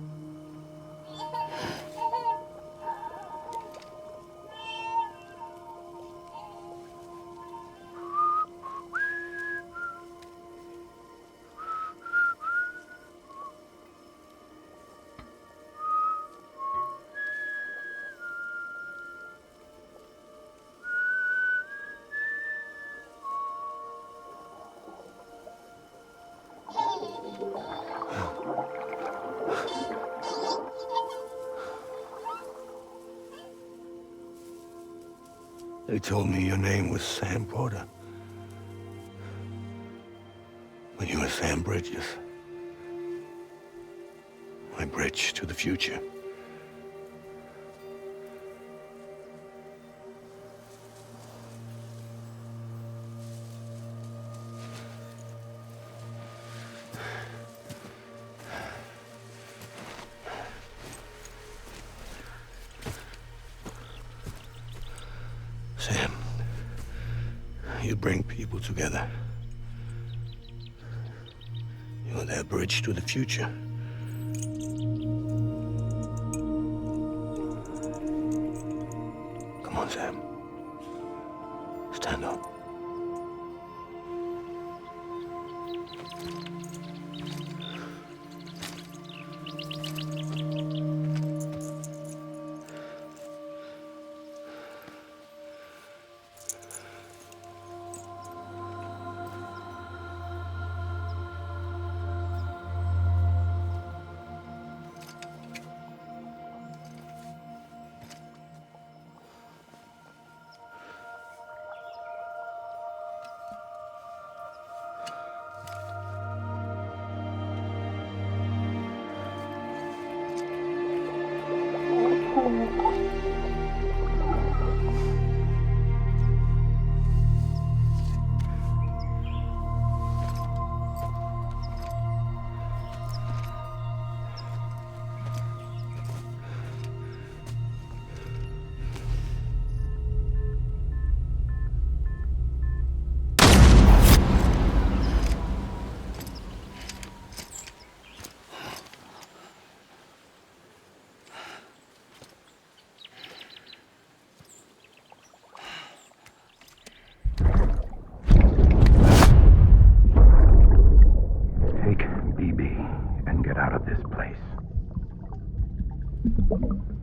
They told me your name was Sam Porter. But you were Sam Bridges. My bridge to the future. Sam, you bring people together. You're their bridge to the future. Come on, Sam. Stand up.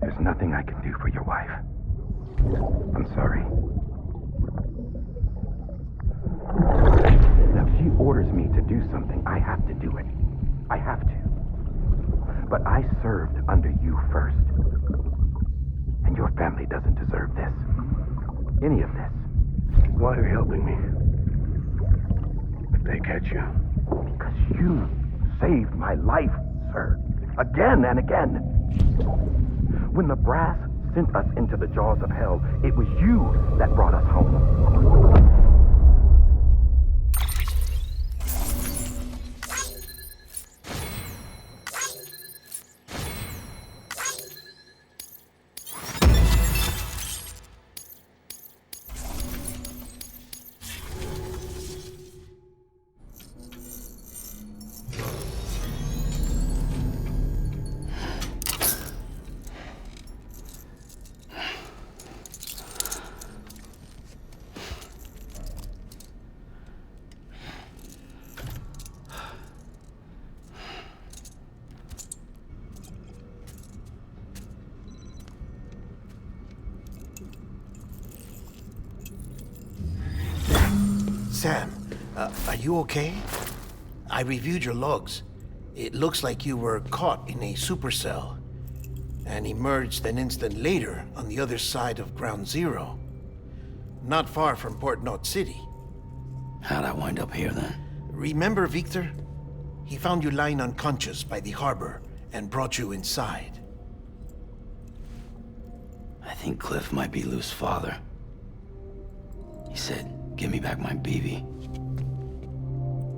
There's nothing I can do for your wife. I'm sorry. Now, if she orders me to do something, I have to do it. I have to. But I served under you first. And your family doesn't deserve this. Any of this. Why are you helping me? If they catch you. Because you saved my life, sir. Again and again. When the brass sent us into the jaws of hell, it was you that brought us home. Sam, are you okay? I reviewed your logs. It looks like you were caught in a supercell and emerged an instant later on the other side of Ground Zero, not far from Port Knot City. How'd I wind up here then? Remember Victor? He found you lying unconscious by the harbor and brought you inside. I think Cliff might be Lou's father. He said, give me back my BB.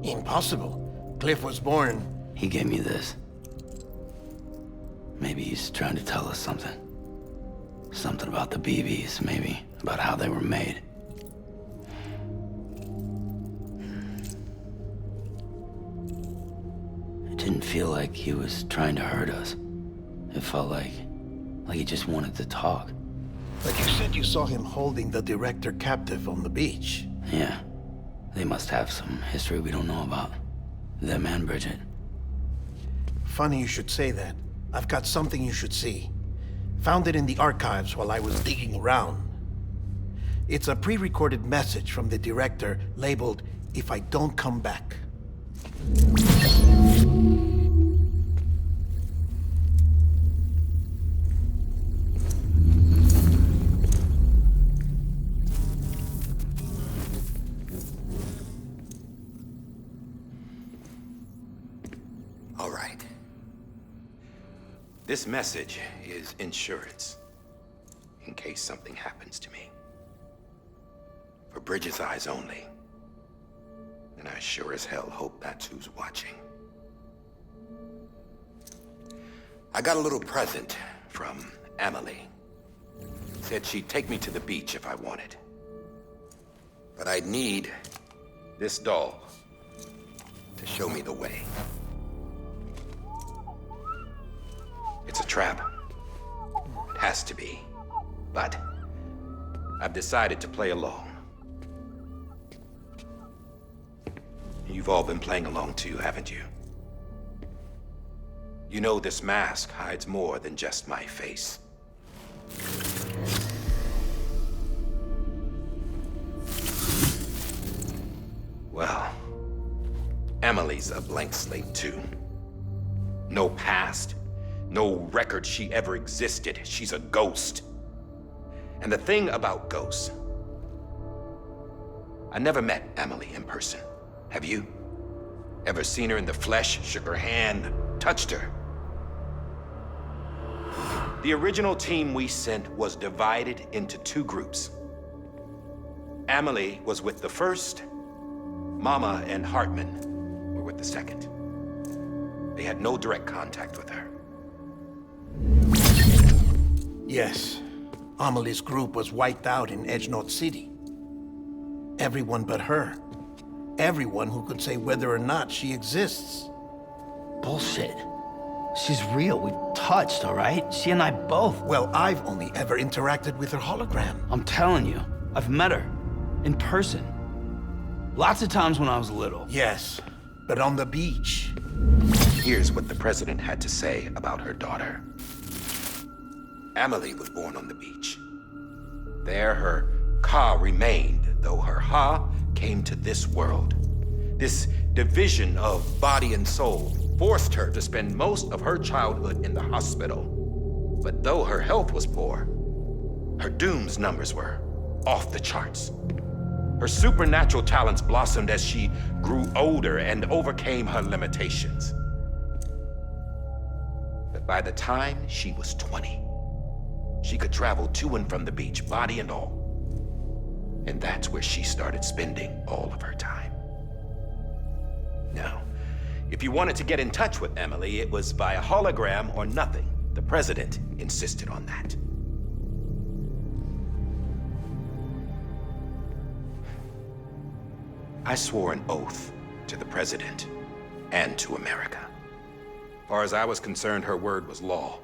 Impossible. Cliff was born... He gave me this. Maybe he's trying to tell us something. Something about the BBs, maybe. About how they were made. It didn't feel like he was trying to hurt us. It felt like he just wanted to talk. But you said you saw him holding the director captive on the beach. Yeah. They must have some history we don't know about. Them and Bridget. Funny you should say that. I've got something you should see. Found it in the archives while I was digging around. It's a pre-recorded message from the director labeled, "If I don't come back." All right. This message is insurance, in case something happens to me. For Bridget's eyes only. And I sure as hell hope that's who's watching. I got a little present from Emily. Said she'd take me to the beach if I wanted. But I'd need this doll to show me the way. It's a trap. It has to be. But I've decided to play along. You've all been playing along too, haven't you? You know this mask hides more than just my face. Well, Emily's a blank slate too. No past. No record she ever existed. She's a ghost. And the thing about ghosts, I never met Emily in person. Have you? Ever seen her in the flesh, shook her hand, touched her? The original team we sent was divided into two groups. Emily was with the first. Mama and Hartman were with the second. They had no direct contact with her. Yes. Amelie's group was wiped out in Edgenorth City. Everyone but her. Everyone who could say whether or not she exists. Bullshit. She's real. We've touched, all right? She and I both. Well, I've only ever interacted with her hologram. I'm telling you, I've met her. In person. Lots of times when I was little. Yes, but on the beach. Here's what the president had to say about her daughter. Emily was born on the beach. There her Ka remained, though her Ha came to this world. This division of body and soul forced her to spend most of her childhood in the hospital. But though her health was poor, her Doom's numbers were off the charts. Her supernatural talents blossomed as she grew older and overcame her limitations. But by the time she was 20, she could travel to and from the beach, body and all. And that's where she started spending all of her time. Now, if you wanted to get in touch with Emily, it was via hologram or nothing. The president insisted on that. I swore an oath to the president and to America. As far as I was concerned, her word was law.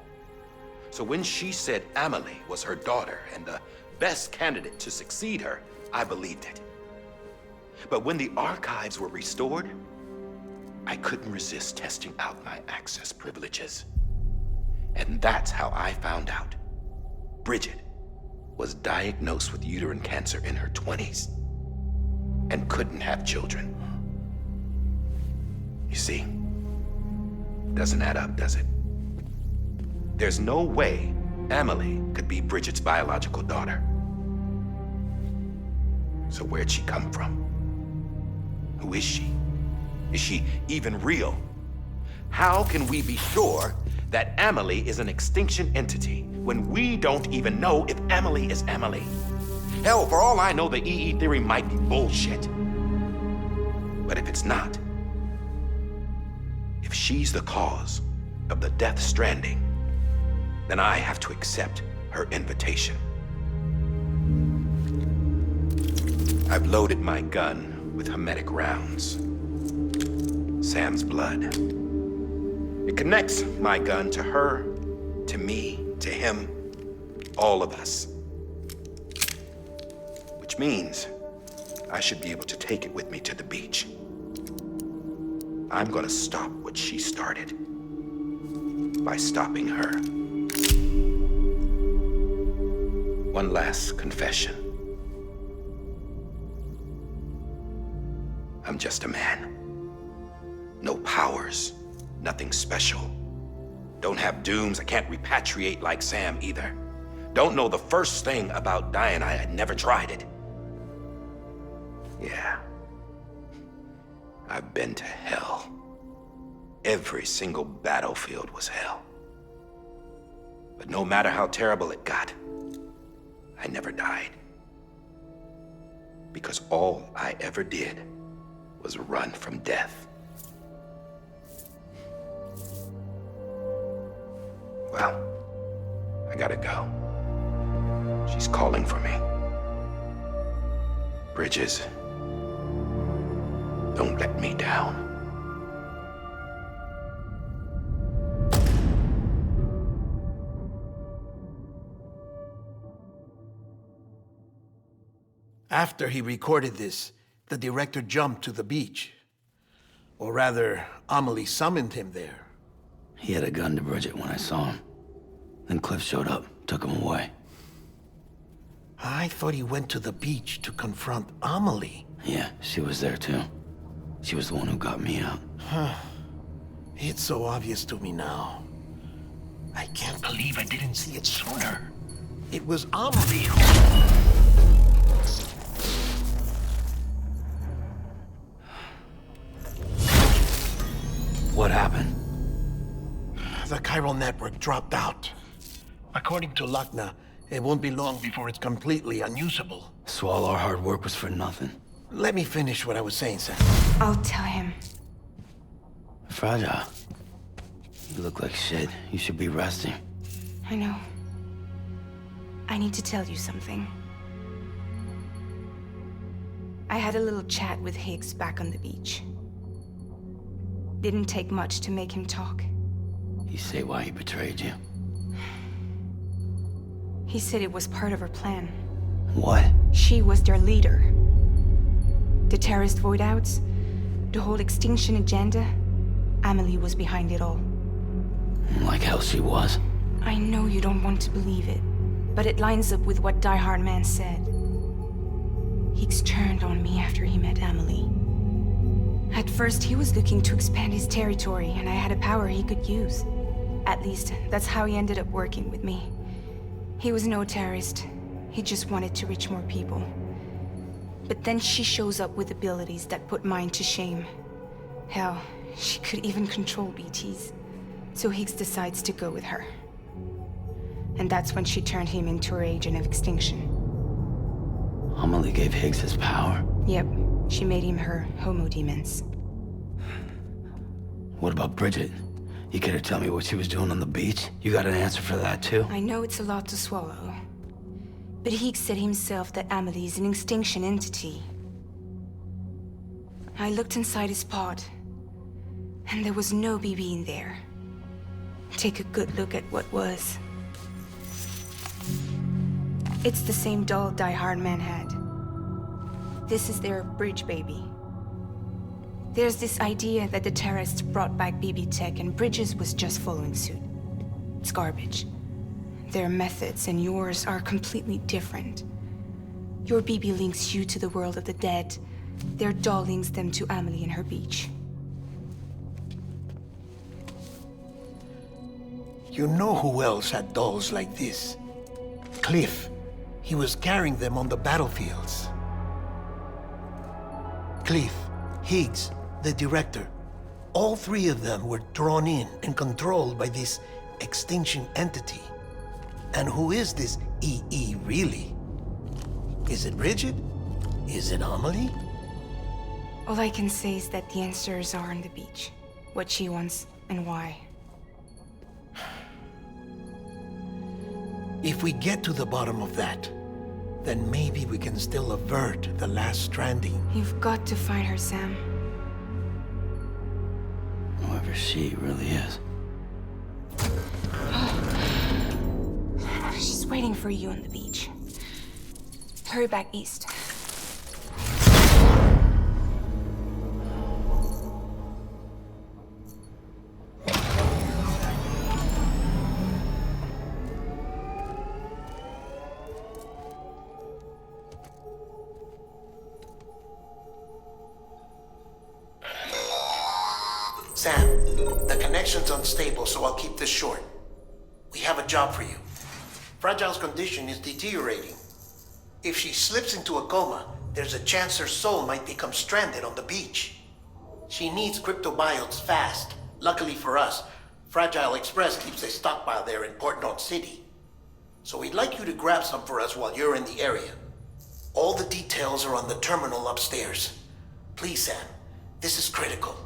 So when she said Emily was her daughter and the best candidate to succeed her, I believed it. But when the archives were restored, I couldn't resist testing out my access privileges. And that's how I found out Bridget was diagnosed with uterine cancer in her 20s and couldn't have children. You see, doesn't add up, does it? There's no way Emily could be Bridget's biological daughter. So where'd she come from? Who is she? Is she even real? How can we be sure that Amelie is an extinction entity when we don't even know if Amelie is Amelie? Hell, for all I know, the EE theory might be bullshit. But if it's not, if she's the cause of the death stranding, then I have to accept her invitation. I've loaded my gun with hermetic rounds. Sam's blood. It connects my gun to her, to me, to him, all of us. Which means I should be able to take it with me to the beach. I'm gonna stop what she started by stopping her. One last confession. I'm just a man. No powers, nothing special. Don't have dooms, I can't repatriate like Sam either. Don't know the first thing about dying, I had never tried it. Yeah. I've been to hell. Every single battlefield was hell. But no matter how terrible it got, I never died. Because all I ever did was run from death. Well, I gotta go. She's calling for me. Bridges, don't let me down. After he recorded this, the director jumped to the beach. Or rather, Amelie summoned him there. He had a gun to Bridget when I saw him. Then Cliff showed up, took him away. I thought he went to the beach to confront Amelie. Yeah, she was there too. She was the one who got me out. It's so obvious to me now. I can't believe I didn't see it sooner. It was Amelie who... What happened? The chiral network dropped out. According to Lakhna, it won't be long before it's completely unusable. So all our hard work was for nothing. Let me finish what I was saying, Sam. I'll tell him. Fragile. You look like shit. You should be resting. I know. I need to tell you something. I had a little chat with Higgs back on the beach. Didn't take much to make him talk. You say why he betrayed you? He said it was part of her plan. What? She was their leader. The terrorist void-outs, the whole extinction agenda, Amelie was behind it all. Like hell she was. I know you don't want to believe it, but it lines up with what Die Hard Man said. Higgs turned on me after he met Amelie. At first, he was looking to expand his territory, and I had a power he could use. At least, that's how he ended up working with me. He was no terrorist. He just wanted to reach more people. But then she shows up with abilities that put mine to shame. Hell, she could even control BTs. So Higgs decides to go with her. And that's when she turned him into her agent of extinction. Amelie gave Higgs his power? Yep, she made him her homo demons. What about Bridget? You care to tell me what she was doing on the beach? You got an answer for that too? I know it's a lot to swallow. But Higgs said himself that Amelie is an extinction entity. I looked inside his pod, and there was no BB in there. Take a good look at what was. It's the same doll Die Hard Man had. This is their bridge baby. There's this idea that the terrorists brought back BB tech and Bridges was just following suit. It's garbage. Their methods and yours are completely different. Your BB links you to the world of the dead. Their doll links them to Amelie and her beach. You know who else had dolls like this? Cliff. He was carrying them on the battlefields. Cliff, Higgs, the director. All three of them were drawn in and controlled by this extinction entity. And who is this EE really? Is it Bridget? Is it Amelie? All I can say is that the answers are on the beach. What she wants and why. If we get to the bottom of that, then maybe we can still avert the last stranding. You've got to find her, Sam. Whoever she really is. She's waiting for you on the beach. Hurry back east. Sam, the connection's unstable, so I'll keep this short. We have a job for you. Fragile's condition is deteriorating. If she slips into a coma, there's a chance her soul might become stranded on the beach. She needs cryptobiotes fast. Luckily for us, Fragile Express keeps a stockpile there in Port North City. So we'd like you to grab some for us while you're in the area. All the details are on the terminal upstairs. Please, Sam, this is critical.